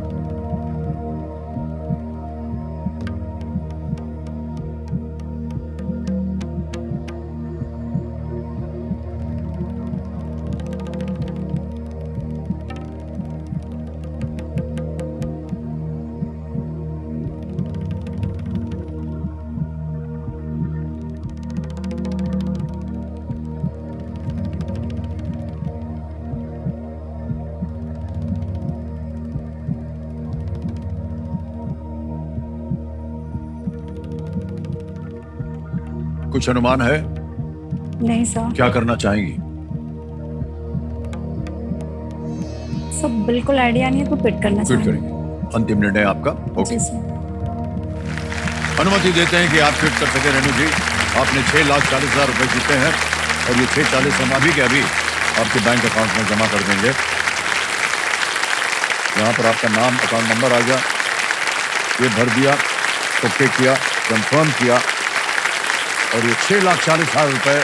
कुछ अनुमान है? नहीं सर। क्या करना चाहेंगी? सब बिल्कुल आइडिया नहीं है, तो क्विट करना क्विट चाहेंगे। करेंगे। अंतिम निर्णय आपका? ओके, जी सर। अनुमति देते हैं कि आप क्विट कर सके। रेणु जी, आपने 6,40,000 रुपए जीते हैं और ये 6,40 हम अभी के अभी आपके बैंक अकाउंट में जमा कर देंगे। यहाँ पर आपका नाम, अकाउंट नंबर आ गया, ये भर दिया, ओके किया, कंफर्म किया और ये 6,40,000 रुपए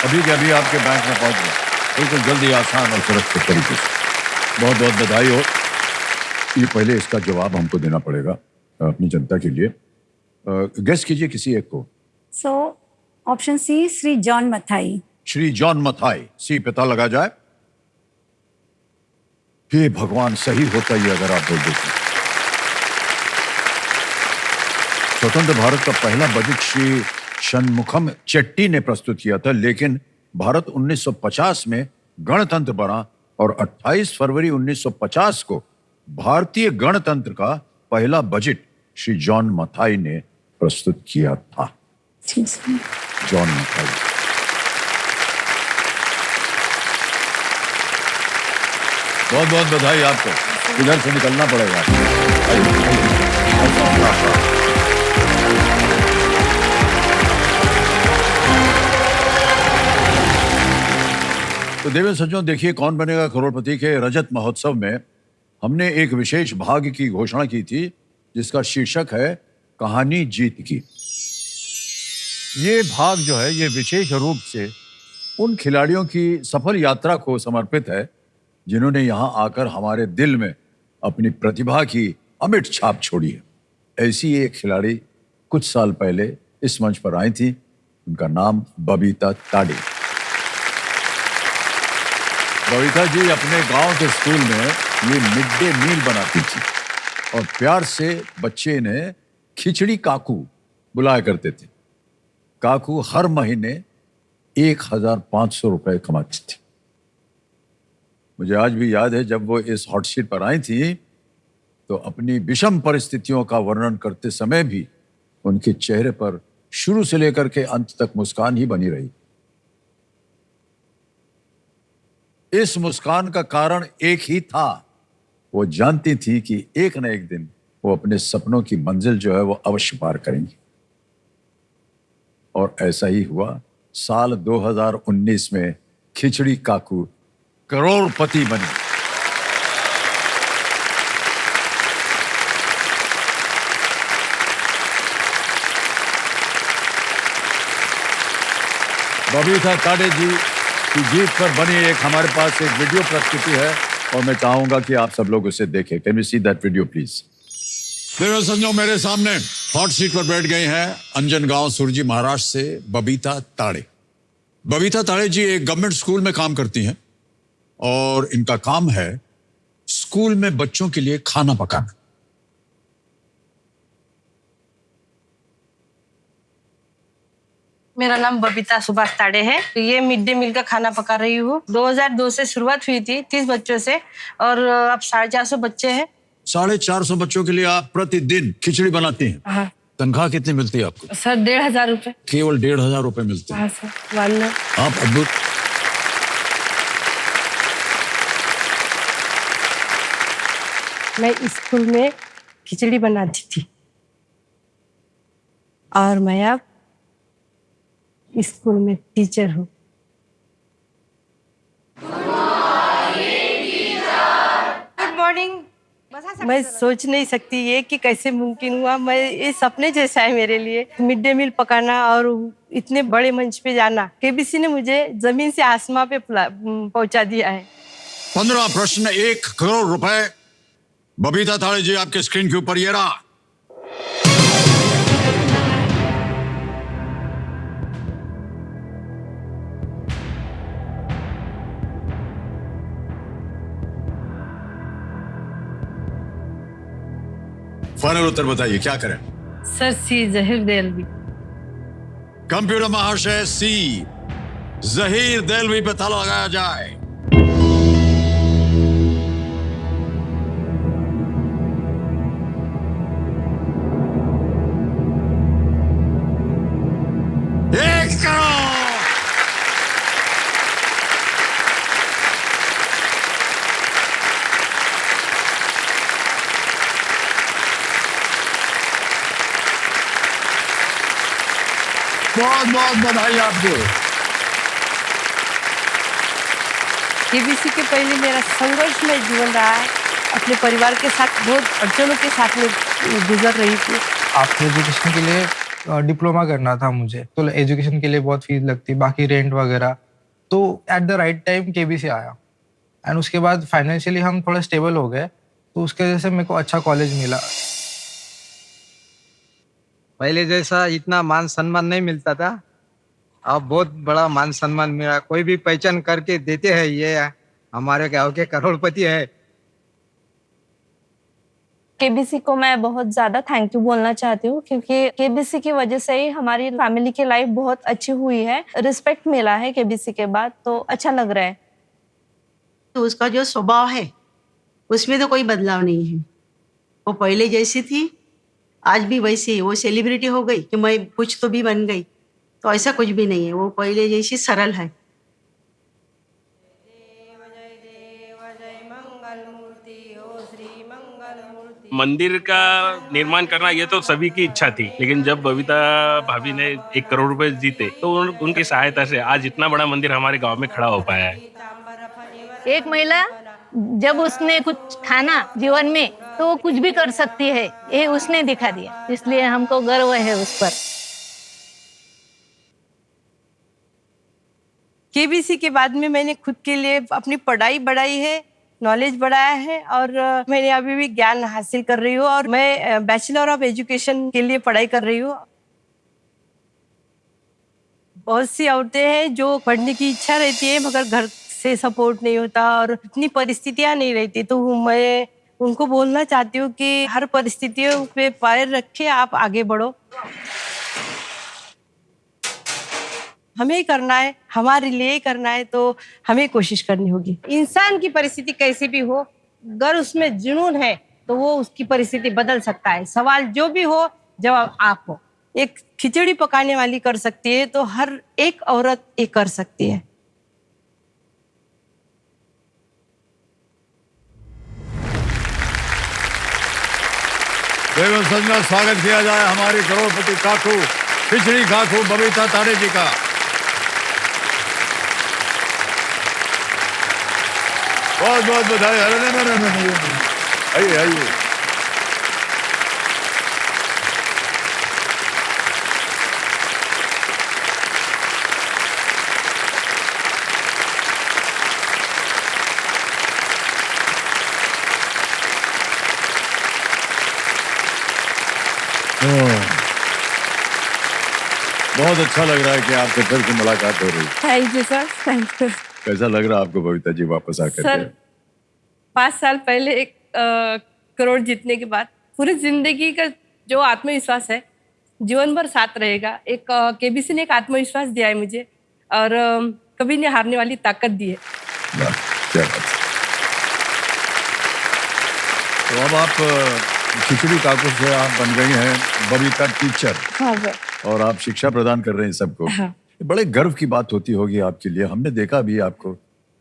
अभी के अभी आपके बैंक में पहुंच गया। बिल्कुल जल्दी, आसान और सुरक्षित तरीके से। बहुत बहुत बधाई हो। ये पहले इसका जवाब हमको देना पड़ेगा अपनी जनता के लिए। गेस कीजिए किसी एक को। So option C, Shri John Mathai. Shri John Mathai, C पता लगा जाए। हे भगवान, सही होता ही अगर आप बोल देते। स्वतंत्र भारत का पहला बजट श्री षणमुखम चेट्टी ने प्रस्तुत किया था, लेकिन भारत 1950 में गणतंत्र बना और 28 फरवरी 1950 को भारतीय गणतंत्र का पहला बजट श्री जॉन मथाई ने प्रस्तुत किया था। जॉन मथाई। बहुत बहुत बधाई आपको। इधर से निकलना पड़ेगा। तो देवेंद्र सज्जनों, देखिए कौन बनेगा करोड़पति के रजत महोत्सव में हमने एक विशेष भाग की घोषणा की थी, जिसका शीर्षक है कहानी जीत की। ये भाग जो है, ये विशेष रूप से उन खिलाड़ियों की सफल यात्रा को समर्पित है जिन्होंने यहां आकर हमारे दिल में अपनी प्रतिभा की अमिट छाप छोड़ी है। ऐसी एक खिलाड़ी कुछ साल पहले इस मंच पर आई थी। उनका नाम बबीता ताड़ी। बबीता जी अपने गांव के स्कूल में ये मिड डे मील बनाती थी और प्यार से बच्चे इन्हें खिचड़ी काकू बुलाया करते थे। काकू हर महीने 1,500 रुपए कमाती थी। मुझे आज भी याद है, जब वो इस हॉट सीट पर आई थी तो अपनी विषम परिस्थितियों का वर्णन करते समय भी उनके चेहरे पर शुरू से लेकर के अंत तक मुस्कान ही बनी रही। इस मुस्कान का कारण एक ही था, वो जानती थी कि एक न एक दिन वो अपने सपनों की मंजिल जो है वो अवश्य पार करेंगी। और ऐसा ही हुआ। साल 2019 में खिचड़ी काकू करोड़पति बनी। बबीता ताड़े जी की जीत पर बनी एक हमारे पास एक वीडियो प्रस्तुति है और मैं चाहूंगा कि आप सब लोग उसे देखें। Can we see that video please? संजो, मेरे सामने हॉट सीट पर बैठ गई हैं अंजनगांव सुरजी महाराष्ट्र से बबीता ताड़े। बबीता ताड़े जी एक गवर्नमेंट स्कूल में काम करती हैं और इनका काम है स्कूल में बच्चों के लिए खाना पकाना। मेरा नाम बबीता सुभाष ताड़े है। ये मिड डे मील का खाना पका रही हूँ। 2002 से शुरुआत हुई थी 30 बच्चों से और अब 450 बच्चे हैं। 450 बच्चों के लिए आप प्रतिदिन खिचड़ी बनाती हैं? हाँ। तनख्वाह कितनी मिलती है आपको? सर 1500 रुपए। केवल 1500 रुपए मिलते हैं? हाँ सर। वाला आप अद्भुत। मैं स्कूल में खिचड़ी बनाती थी और मैं अब स्कूल में टीचर हूँ। Good morning. मैं सोच नहीं सकती ये कि कैसे मुमकिन हुआ। मैं ये सपने जैसा है मेरे लिए, मिड डे मील पकाना और इतने बड़े मंच पे जाना। केबीसी ने मुझे जमीन से आसमां पे पहुंचा दिया है। 15 प्रश्न 1 करोड़ रुपए। बबीता ताड़े जी आपके स्क्रीन के ऊपर ये रहा। फाइनल उत्तर बताइए, क्या करें? सर सी जहीर देलवी। कंप्यूटर महाशय सी जहीर देलवी पे ताला लगाया जाए। एक करोड़। बहुत बहुत बधाई आपको। केबीसी के पहले मेरा संघर्षमय जीवन रहा है। अपने परिवार के साथ बहुत अड़चनों के साथ में गुजर रही थी। आफ्टर एजुकेशन के लिए डिप्लोमा करना था मुझे, तो एजुकेशन के लिए बहुत फीस लगती, बाकी रेंट वगैरह। तो at the right time KBC आया एंड उसके बाद फाइनेंशियली हम थोड़ा स्टेबल हो गए, तो उसके वजह से मेरे को अच्छा कॉलेज मिला। पहले जैसा इतना मान सम्मान नहीं मिलता था, अब बहुत बड़ा मान सम्मान मिला। कोई भी पहचान करके देते हैं, ये हमारे गांव के करोड़पति है। केबीसी को मैं बहुत ज्यादा थैंक यू बोलना चाहती हूँ, क्योंकि केबीसी की वजह से ही हमारी फैमिली की लाइफ बहुत अच्छी हुई है। रिस्पेक्ट मिला है केबीसी के बाद, तो अच्छा लग रहा है। तो उसका जो स्वभाव है उसमें तो कोई बदलाव नहीं है। वो पहले जैसी थी आज भी वैसी है। वो सेलिब्रिटी हो गई कि मैं कुछ तो भी बन गई, तो ऐसा कुछ भी नहीं है। वो पहले जैसी सरल है। मंदिर का निर्माण करना ये तो सभी की इच्छा थी, लेकिन जब बबीता भाभी ने 1 करोड़ रुपए जीते तो उनकी सहायता से आज इतना बड़ा मंदिर हमारे गांव में खड़ा हो पाया है। एक महिला जब उसने कुछ ठाना जीवन में तो वो कुछ भी कर सकती है, ये उसने दिखा दिया। इसलिए हमको गर्व है उस पर। केबीसी के बाद में मैंने खुद के लिए अपनी पढ़ाई बढ़ाई है, नॉलेज बढ़ाया है और मैंने अभी भी ज्ञान हासिल कर रही हूँ और मैं बैचलर ऑफ एजुकेशन के लिए पढ़ाई कर रही हूँ। बहुत सी औरतें हैं जो पढ़ने की इच्छा रहती है मगर घर से सपोर्ट नहीं होता और इतनी परिस्थितियां नहीं रहती, तो मैं उनको बोलना चाहती हूँ कि हर परिस्थितियों पे पैर रख के आप आगे बढ़ो। हमें ही करना है, हमारे लिए ही करना है, तो हमें कोशिश करनी होगी। इंसान की परिस्थिति कैसी भी हो, अगर उसमें जुनून है तो वो उसकी परिस्थिति बदल सकता है। सवाल जो भी हो, जवाब आप हो। एक खिचड़ी पकाने वाली कर सकती है तो हर एक औरत ये कर सकती है। संजना, स्वागत किया जाए हमारी करोड़पति काकू, खिचड़ी काकू बबीता ताड़े जी का। बहुत बहुत बधाई। आइए आइए। बहुत अच्छा लग रहा है कि आपसे फिर से मुलाकात हो रही है। Thank you sir, thank you कैसा लग रहा है आपको बबीता जी वापस आकर सर। के? 5 साल पहले एक करोड़ जीतने के बाद पूरी जिंदगी का जो आत्मविश्वास है जीवन भर साथ रहेगा। एक केबीसी ने एक आत्मविश्वास दिया है मुझे और कभी नहीं हारने वाली ताकत दी है। वाह, क्या बात है। तो अब आप खिचड़ी काकू से आप बन गई हैं बबीता टीचर हाँ सर। और आप शिक्षा प्रदान कर रहे हैं सबको। हाँ। बड़े गर्व की बात होती होगी आपके लिए। हमने देखा भी आपको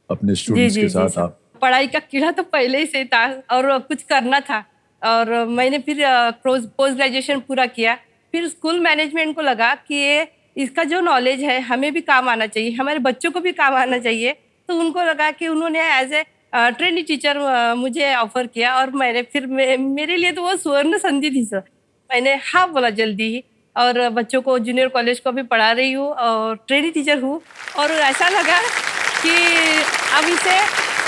अपने स्टूडेंट्स के साथ। सर। आप पढ़ाई का कीड़ा तो पहले ही से था और कुछ करना था और मैंने फिर पोस्ट ग्रेजुएशन पूरा किया। फिर स्कूल मैनेजमेंट को लगा कि ये इसका जो नॉलेज है हमें भी काम आना चाहिए, हमारे बच्चों को भी काम आना चाहिए। तो उनको लगा कि उन्होंने एज ए ट्रेनिंग टीचर मुझे ऑफर किया और मैंने फिर मेरे लिए तो वो स्वर्ण संधि थी सर। मैंने हाँ बोला जल्दी ही और बच्चों को जूनियर कॉलेज को भी पढ़ा रही हूँ और ट्रेनिंग टीचर हूँ। और ऐसा लगा कि अब इसे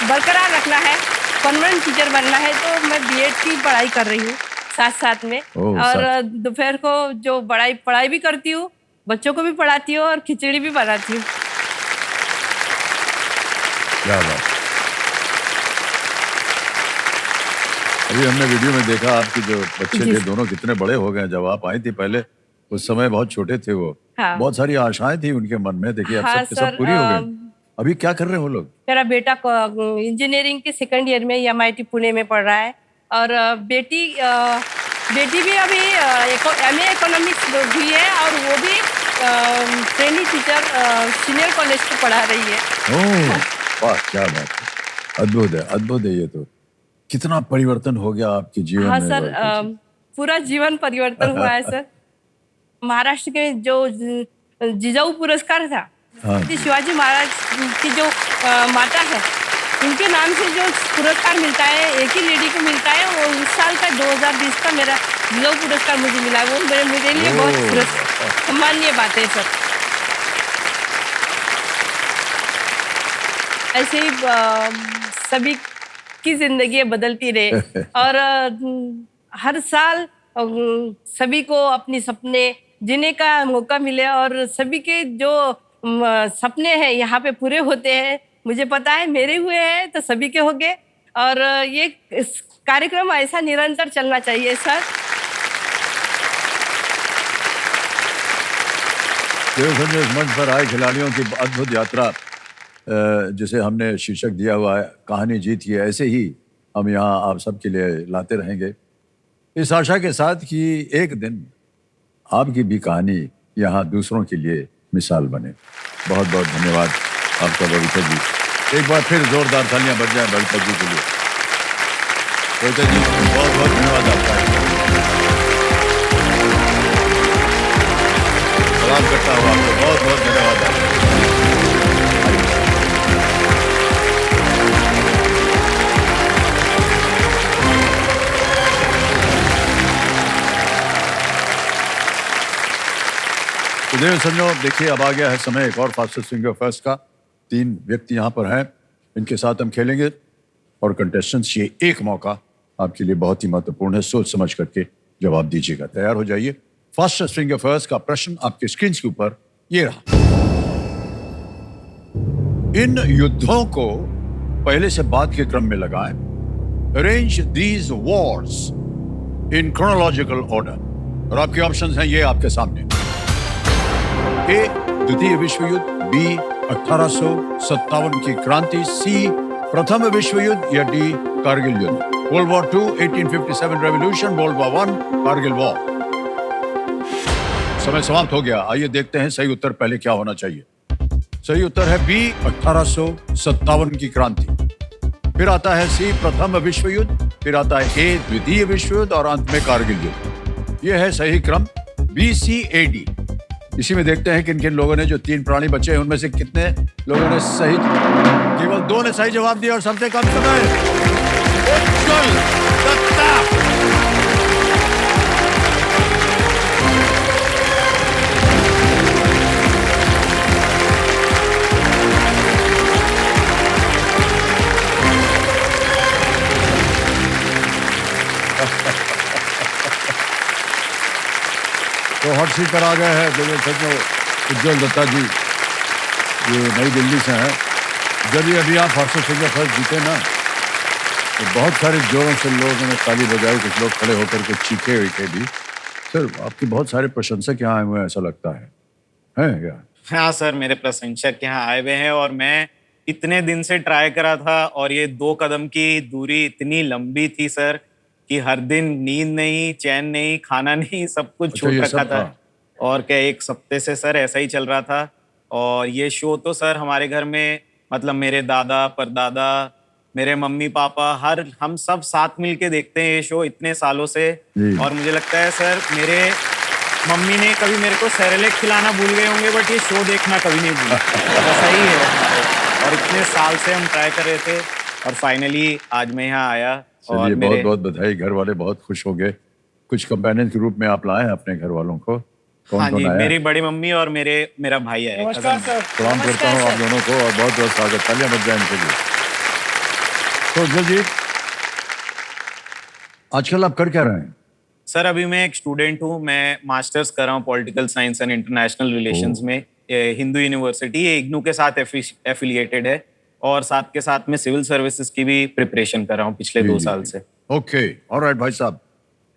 बरकरार रखना है, परमानेंट टीचर बनना है। तो मैं बीएड की पढ़ाई कर रही हूँ साथ साथ में और दोपहर को जो पढ़ाई भी करती हूँ, बच्चों को भी पढ़ाती हूँ और खिचड़ी भी बनाती हूँ। क्या बात। अभी हमने वीडियो में देखा आपके जो बच्चे थे दोनों कितने बड़े हो गए। जब आप आई थी पहले उस समय बहुत छोटे थे वो। हाँ। बहुत सारी आशाएं थी उनके मन में। देखिए अब हाँ, सब के सब पूरी हो गई। अभी क्या कर रहे हैं वो लोग? मेरा बेटा इंजीनियरिंग के सेकंड ईयर में MIT पुणे में पढ़ रहा है और बेटी भी अभी MA इकोनॉमिक्स हुई है और वो भी ट्रेनिंग टीचर सीनियर कॉलेज को पढ़ा रही है। ओह वाह, क्या बात है। अद्भुत है, अद्भुत है। ये तो कितना परिवर्तन हो गया आपके जीवन हाँ में। सर, पूरा जीवन परिवर्तन हुआ है सर। महाराष्ट्र के जो जिजाऊ पुरस्कार था, शिवाजी महाराज की जो माता है उनके नाम से जो पुरस्कार मिलता है एक ही लेडी को मिलता है। वो उस साल का 2020 का मेरा जिजाऊ पुरस्कार मुझे मिला। वो मेरे लिए बहुत सम्माननीय बात है सर। ऐसे ही सभी की जिंदगी बदलती रहे और हर साल सभी को अपने सपने जीने का मौका मिले और सभी के जो सपने हैं यहाँ पे पूरे होते हैं। मुझे पता है मेरे हुए हैं तो सभी के होंगे और ये कार्यक्रम ऐसा निरंतर चलना चाहिए सर। इस मंच पर आए खिलाड़ियों की अद्भुत यात्रा, जिसे हमने शीर्षक दिया हुआ है कहानी जीत है, ऐसे ही हम यहाँ आप सबके लिए लाते रहेंगे इस आशा के साथ कि एक दिन आपकी भी कहानी यहाँ दूसरों के लिए मिसाल बने। बहुत बहुत धन्यवाद आपका बबीता जी। एक बार फिर जोरदार तालियां बज जाएं बबीता जी के लिए। बबीता जी बहुत बहुत धन्यवाद आपका। सलाम करता हूँ आपको, बहुत बहुत धन्यवाद आपका। तो समझो, देखिए अब आ गया है समय एक और फास्टेस्ट फिंगर फर्स्ट का। 3 व्यक्ति यहाँ पर हैं, इनके साथ हम खेलेंगे और कंटेस्टेंट्स ये एक मौका आपके लिए बहुत ही महत्वपूर्ण है। सोच समझ करके जवाब दीजिएगा। तैयार हो जाइए। फास्टेस्ट फिंगर फर्स्ट का प्रश्न आपके स्क्रीन के ऊपर ये रहा। इन युद्धों को पहले से बाद के क्रम में लगाएं। Arrange these Wars in chronological order. और आपके ऑप्शंस हैं ये आपके सामने। ए द्वितीय विश्व युद्ध, बी 1857 की क्रांति, सी प्रथम विश्व युद्ध या डी कारगिल युद्ध। World war 2, 1857 revolution, world war 1 Kargil war. समय समाप्त हो गया। आइए देखते हैं सही उत्तर पहले क्या होना चाहिए। सही उत्तर है बी 1857 की क्रांति। फिर आता है सी प्रथम विश्व युद्ध, फिर आता है ए द्वितीय विश्व युद्ध और अंत में कारगिल युद्ध। यह है सही क्रम BCAD। इसी में देखते हैं किन किन लोगों ने, जो 3 प्राणी बचे हैं उनमें से कितने लोगों ने सही, केवल 2 ने सही जवाब दिया और सबसे कम समय। उज्जवल दत्ता। तो हॉट सीट पर आ गए हैं दिव्य सच में उज्जवल दत्ता जी, ये नई दिल्ली से हैं। जब ये अभी आप फास्ट सिंगर फर्स्ट जीते ना, तो बहुत सारे जोरों से लोगों ने ताली बजाई, कुछ लोग खड़े होकर के चीखे वीखे भी। सर आपके बहुत सारे प्रशंसक यहाँ आए हुए हैं, ऐसा लगता है क्या? हाँ सर, मेरे प्रशंसक यहाँ आए हुए हैं और मैं इतने दिन से ट्राई करा था और ये 2 कदम की दूरी इतनी लंबी थी सर कि हर दिन नींद नहीं, चैन नहीं, खाना नहीं, सब कुछ अच्छा, छूट ये रखा सब था। था। और क्या 1 हफ्ते से सर ऐसा ही चल रहा था। और ये शो तो सर हमारे घर में मतलब मेरे दादा परदादा, मेरे मम्मी पापा, हम सब साथ मिल के देखते हैं ये शो इतने सालों से। जी। और मुझे लगता है सर मेरे मम्मी ने कभी मेरे को सेरेलेक खिलाना भूल गए होंगे, बट ये शो देखना कभी नहीं भूला। ऐसा ही है। और इतने साल से हम ट्राई कर रहे थे और फाइनली आज मैं यहाँ आया। और चलिए, मेरे बहुत बहुत बधाई, घर वाले बहुत खुश हो गए। कुछ कंपेनियन के रूप में आप लाए हैं अपने घर वालों को, कौन हाँ कौन जी, आया? मेरी बड़ी मम्मी और मेरा भाई है। नमस्कार cousin। सर। प्रणाम करता हूँ आप दोनों को और बहुत बहुत स्वागत, तालियां बज जाए इनके लिए। तो उज्जवल जी, आजकल आप कर क्या रहे हैं? सर अभी मैं एक स्टूडेंट हूँ, मैं मास्टर्स कर रहा हूँ political science and international relations में, हिंदू यूनिवर्सिटी, ये इग्नू के साथ एफिलिएटेड है। और साथ के साथ में सिविल सर्विसेज की भी प्रिपरेशन कर रहा हूँ पिछले 2 साल से। ओके, ऑलराइट भाई साहब,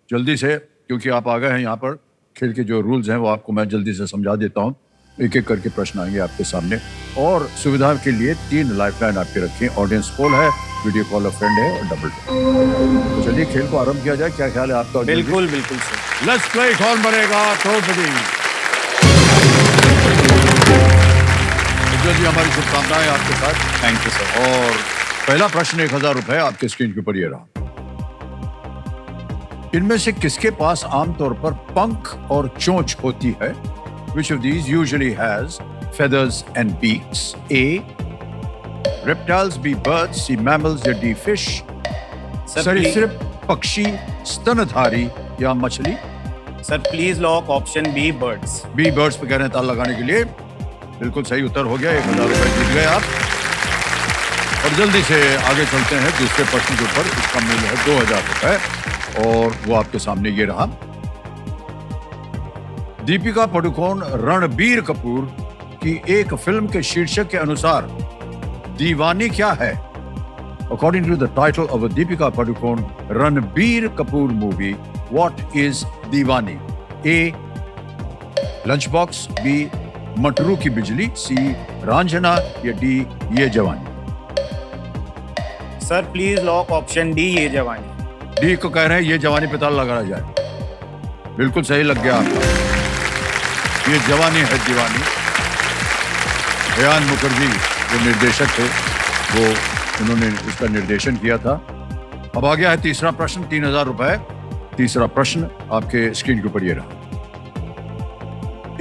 जल्दी से, क्योंकि आप आ गए हैं यहाँ पर, खेल के जो रूल्स हैं वो आपको मैं जल्दी से समझा देता हूँ। एक एक करके प्रश्न आएंगे आपके सामने और सुविधा के लिए 3 लाइफलाइन आपके रखें। ऑडियंस पोल है, वीडियो कॉल अ फ्रेंड है और डबल टॉप। तो चलिए खेल को आरंभ किया जाए, क्या ख्याल है आपका? बिल्कुल बिल्कुल सर। लेट्स प्ले, कौन बनेगा करोड़पति? उज्जवल जी, हमारी शुभकामनाएं आपके साथ। Thank you sir. और पहला प्रश्न 1000 रुपए आपके स्क्रीन के ऊपर ये रहा। इनमें से किसके पास आमतौर पर पंख और चोंच होती है? Which of these usually has feathers and beaks? A. Reptiles, B. Birds, C. Mammals या D. Fish? सरीसृप, पक्षी, स्तनधारी या मछली? Sir please lock option B, birds. B birds पे कह रहे हैं ताल लगाने के लिए। बिल्कुल सही उत्तर हो गया, 1000 रुपए जीत गए आप। और जल्दी से आगे चलते हैं दूसरे प्रश्न के ऊपर। इसका मूल्य है 2000 रुपए और वो आपके सामने ये रहा। दीपिका पादुकोण रणबीर कपूर की एक फिल्म के शीर्षक के अनुसार दीवानी क्या है? According to the title of a Deepika Padukone Ranbir Kapoor movie, what is Deewani? A. Lunchbox, B. Matru की बिजली, C. रांझना या D. ये जवानी? Sir please lock option D, ये जवानी। डी को कह रहे हैं ये जवानी पे ताला लगाया जाए। बिल्कुल सही लग गया आपका, ये जवानी है दीवानी। अयान मुखर्जी जो निर्देशक थे वो उन्होंने इसका निर्देशन किया था। अब आ गया है तीसरा प्रश्न, 3000 रुपए। तीसरा प्रश्न आपके स्क्रीन के ऊपर ये रहा।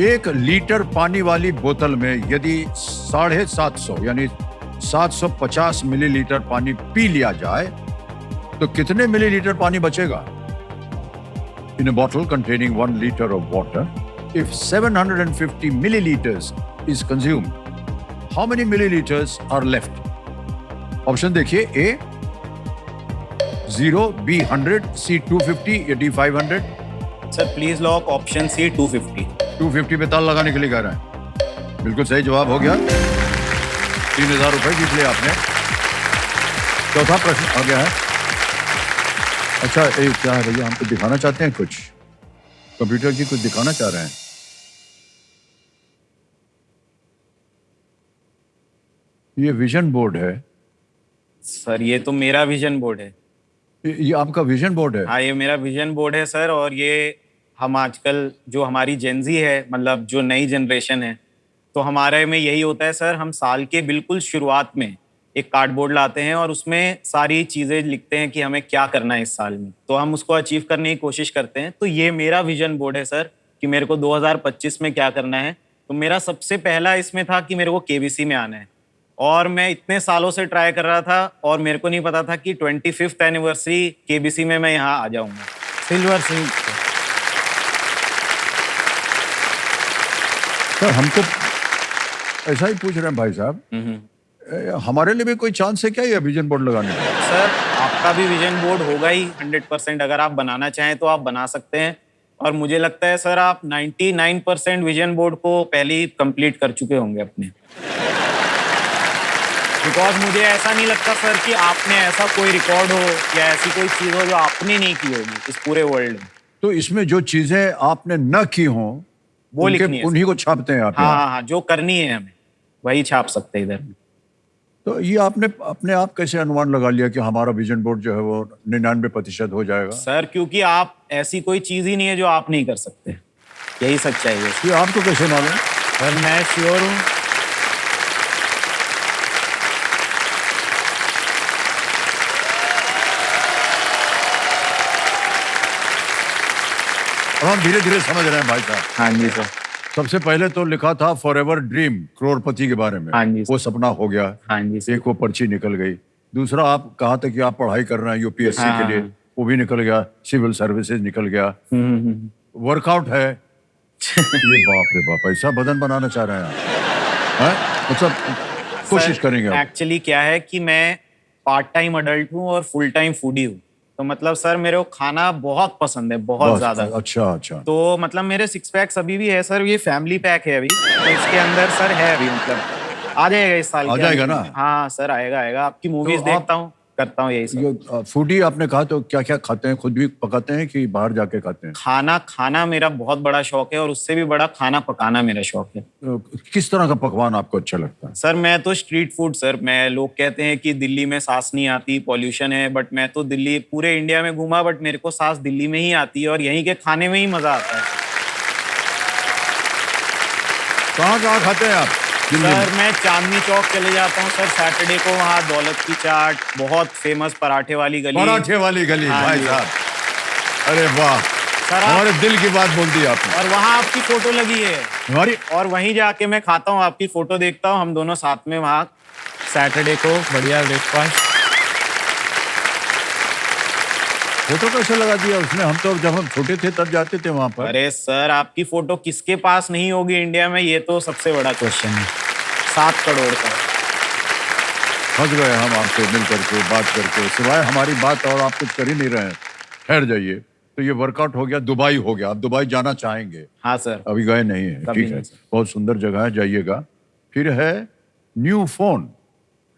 1 लीटर पानी वाली बोतल में यदि 750 यानी 750 मिलीलीटर पानी पी लिया जाए तो कितने मिलीलीटर पानी बचेगा? In a bottle containing 1 liter of water, if 750 milliliters is consumed, how many milliliters are left? Option देखिए, ए 0, B 100, C 250 या D 500? Sir please lock option C, 250। 250 पे ताल लगाने के लिए कह रहे हैं। बिल्कुल सही जवाब हो गया, 3000 रुपए जीत लिया आपने। चौथा प्रश्न आ गया है। अच्छा, एक क्या है भैया, हमको दिखाना चाहते हैं कुछ? कंप्यूटर जी कुछ दिखाना चाह रहे हैं? ये विजन बोर्ड है। सर ये तो मेरा विजन बोर्ड है। ये आपका विजन बोर्ड है? हाँ, ये मेरा विजन बोर्ड है सर। और ये हम आजकल जो हमारी जेनजी है, मतलब जो नई जनरेशन है, तो हमारे में यही होता है सर, हम साल के बिल्कुल शुरुआत में एक कार्डबोर्ड लाते हैं और उसमें सारी चीज़ें लिखते हैं कि हमें क्या करना है इस साल में, तो हम उसको अचीव करने की कोशिश करते हैं। तो ये मेरा विजन बोर्ड है सर कि मेरे को 2025 में क्या करना है। तो मेरा सबसे पहला इसमें था कि मेरे को केबीसी में आना है और मैं इतने सालों से ट्राई कर रहा था और मेरे को नहीं पता था कि 25th एनिवर्सरी केबीसी में मैं यहाँ आ जाऊँगा सिल्वर सीट। सर हमको ऐसा ही पूछ रहे हैं भाई साहब, हमारे लिए भी कोई चांस है क्या ये विजन बोर्ड लगाने का? सर आपका भी विजन बोर्ड होगा ही 100%। अगर आप बनाना चाहें तो आप बना सकते हैं। और मुझे लगता है सर आप 99% विजन बोर्ड को पहले ही कंप्लीट कर चुके होंगे अपने। बिकॉज मुझे ऐसा नहीं लगता सर कि आपने ऐसा कोई रिकॉर्ड हो या ऐसी कोई चीज हो जो आपने नहीं की होगी इस पूरे वर्ल्ड में। तो इसमें जो चीजें आपने न की हों वो लिखनी है, उन्हीं को छापते हैं आप हाँ यहाँ? हाँ हाँ, जो करनी है हमें वही छाप सकते हैं इधर। तो ये आपने अपने आप कैसे अनुमान लगा लिया कि हमारा विजन बोर्ड जो है वो 99% हो जाएगा? सर क्योंकि आप ऐसी कोई चीज ही नहीं है जो आप नहीं कर सकते, यही सच्चाई है। ये आपको कैसे मालूम? सर मैं श्योर हूँ। अब हम धीरे धीरे समझ रहे हैं भाई साहब। हाँ जी सर। सबसे पहले तो लिखा था फॉरएवर ड्रीम, करोड़पति के बारे में। हाँ जी सर। वो सपना हो गया। हाँ जी सर। एक वो पर्ची निकल गई। दूसरा आप कहा था कि आप पढ़ाई कर रहे हैं यूपीएससी हाँ, के लिए, वो भी निकल गया। सिविल सर्विसेज निकल गया। वर्कआउट है। ये बाप रे बाप, ऐसा बदन बनाना चाह रहे हैं आप? हैं? मतलब कोशिश करेंगे आप? एक्चुअली क्या है कि मैं पार्ट टाइम अडल्ट हूँ और फुल टाइम फूडी हूँ, तो मतलब सर मेरे को खाना बहुत पसंद है, बहुत बस, ज्यादा। अच्छा अच्छा। तो मतलब मेरे 6 पैक्स अभी भी है सर, ये फैमिली पैक है अभी, तो इसके अंदर सर है अभी, मतलब आ जाएगा इस साल आ के जाएगा अंत ना? में। हाँ सर आएगा आएगा। आपकी मूवीज तो आप- देखता हूँ, करता हूँ यही सब। ये फूडी आपने कहा, तो क्या क्या खाते हैं? खुद भी पकाते हैं कि बाहर जाके खाते हैं? खाना मेरा बहुत बड़ा शौक है और उससे भी बड़ा खाना पकाना मेरा शौक है। किस तरह का पकवान आपको अच्छा लगता है? सर मैं तो स्ट्रीट फूड सर, मैं लोग कहते हैं कि दिल्ली में सांस नहीं आती, पॉल्यूशन है, बट मैं तो दिल्ली पूरे इंडिया में घूमा, बट मेरे को सांस दिल्ली में ही आती है और यहीं के खाने में ही मजा आता है। कहाँ कहाँ खाते हैं आप दिल्ली में? सर मैं चांदनी चौक चले जाता हूँ सर सैटरडे को, वहाँ दौलत की चाट, बहुत फेमस पराठे वाली गली। पराठे वाली गली, हाँ भाई जी। साहब, अरे वाह, सर आप, हमारे दिल की बात बोल दी आपने। और वहाँ आपकी फोटो लगी है, हमारी और वहीं जाके मैं खाता हूँ, आपकी फोटो देखता हूँ, हम दोनों साथ में वहाँ सैटरडे को बढ़िया ब्रेकफास्ट। फोटो कैसे लगा दिया उसने? हम तो जब हम छोटे थे तब जाते थे वहां पर। अरे सर आपकी फोटो किसके पास नहीं होगी इंडिया में, ये तो सबसे बड़ा क्वेश्चन है। 7 करोड़ का। फंस गए हम आपसे मिल करके, बात करके, सिवाय हमारी बात और आप कुछ कर ही नहीं रहे हैं। ठहर जाइए। तो ये वर्कआउट हो गया, दुबई हो गया, आप दुबई जाना चाहेंगे? हाँ सर। अभी गए नहीं है? कभी ठीक है, नहीं सर। बहुत सुंदर जगह है, जाइएगा। फिर है न्यू फोन।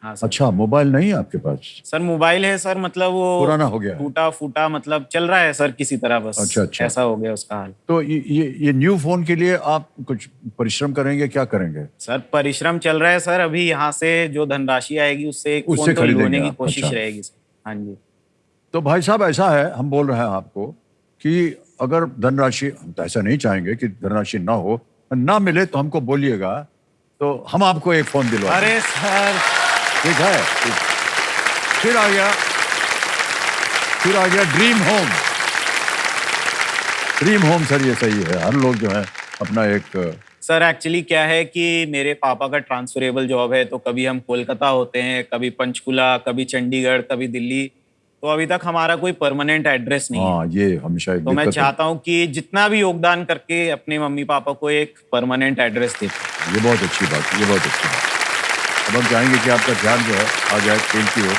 हाँ सर। अच्छा, मोबाइल नहीं है आपके पास? सर मोबाइल है सर, मतलब वो पुराना हो गया है। टूटा फूटा, मतलब चल रहा है सर किसी तरह, बस अच्छा, अच्छा। ऐसा हो गया उसका हाल। तो ये न्यू फोन के लिए आप कुछ परिश्रम करेंगे? क्या करेंगे? सर परिश्रम चल रहा है सर, अभी यहाँ से जो धनराशि आएगी उससे एक उससे फोन तो खरीदेंगे लेने की आप, कोशिश अच्छा। रहेगी सर। हाँ जी। तो भाई साहब ऐसा है, हम बोल रहे हैं आपको कि अगर धनराशि, हम तो ऐसा नहीं चाहेंगे कि धनराशि ना हो, ना मिले तो हमको बोलिएगा, तो हम आपको एक फोन दिलवा देंगे। अरे सर ठीक है, ठीक। फिर आ गया dream home. Dream home sir, ये सही है, हर लोग जो है अपना एक। सर एक्चुअली क्या है कि मेरे पापा का ट्रांसफरेबल जॉब है, तो कभी हम कोलकाता होते हैं, कभी पंचकुला, कभी चंडीगढ़, कभी दिल्ली, तो अभी तक हमारा कोई परमानेंट एड्रेस नहीं है। हाँ, ये हमेशा एक तो मैं दिक्कत है। चाहता हूँ कि जितना भी योगदान करके अपने मम्मी पापा को एक परमानेंट एड्रेस दे। ये बहुत अच्छी बात, ये बहुत अच्छी बात। अब हम चाहेंगे कि आपका ध्यान जो है आ जाए खेल की ओर।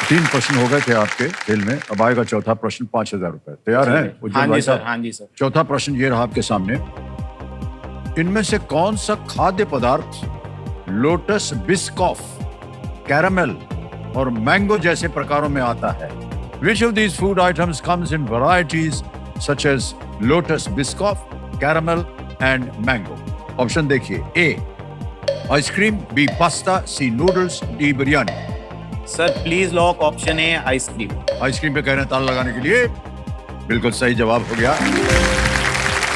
3 प्रश्न हो गए थे आपके खेल में, अब आएगा चौथा प्रश्न, 5,000 रुपए। तैयार हैं उज्जवल हाँ भाई जी सर, साहब? हाँ जी सर। चौथा प्रश्न ये रहा आपके सामने। इनमें से कौन सा खाद्य पदार्थ लोटस बिस्कॉफ, कैरामेल और मैंगो जैसे प्रकारों में आता है? Which of these food items comes in varieties such as lotus biscoff, caramel and mango? Option देखिए। A ice cream, B pasta, C noodles, D biryani. Sir please lock option A ice cream. Ice cream पे कह रहे हैं ताला लगाने के लिए। बिल्कुल सही जवाब हो गया।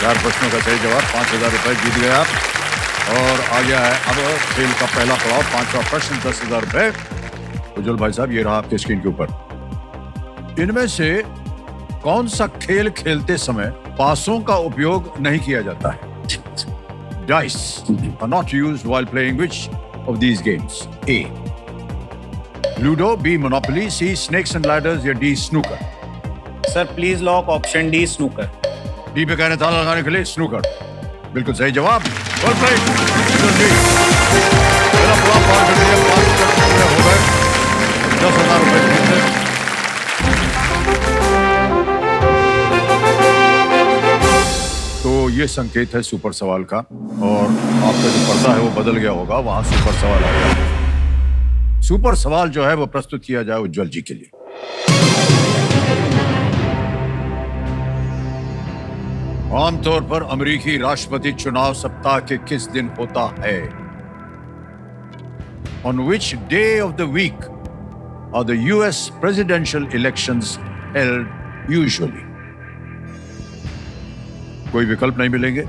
4 प्रश्नों का सही जवाब, 5,000 रुपए जीत गए आप। और आ गया है अब खेल का पहला पड़ाव, 5वां प्रश्न, 10,000 रुपए। उज्जवल भाई साहब, ये रहा आपके स्क्रीन के ऊपर। इनमें से कौन सा खेल खेलते समय पासों का उपयोग नहीं किया जाता है? Dice are not used while playing which of these games? A Ludo, B Monopoly, C Snakes and Ladders या D Snooker? Sir please lock option D snooker. D पे कहने ताला लगाने के लिए स्नूकर। बिल्कुल सही जवाब। Well played. पहला पड़ाव पार कर लिया, 5 प्रश्न पूरे हो गए, 10,000 रुपए जीते। ये संकेत है सुपर सवाल का, और आपका जो पर्दा है वो बदल गया होगा, वहां सुपर सवाल आ गया। सुपर सवाल जो है वो प्रस्तुत किया जाए उज्जवल जी के लिए। आमतौर पर अमेरिकी राष्ट्रपति चुनाव सप्ताह के किस दिन होता है? On which day of the week are the US presidential elections held usually? कोई विकल्प नहीं मिलेंगे,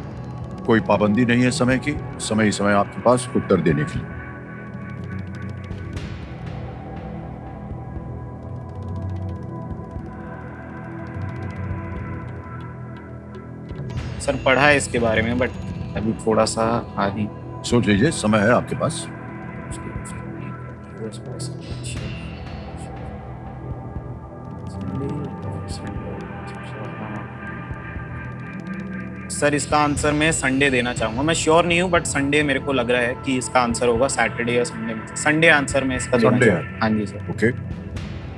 कोई पाबंदी नहीं है समय की, समय ही समय आपके पास उत्तर देने के लिए। सर पढ़ा है इसके बारे में, बट अभी थोड़ा सा आधी सोच लीजिए, समय है आपके पास। सर इसका आंसर मैं संडे देना चाहूंगा। मैं श्योर नहीं हूँ, बट संडे मेरे को लग रहा है कि इसका आंसर होगा सैटरडे या संडे में। संडे आंसर में इसका देना संडे है। चाहूंगा। हाँ जी सर। ओके,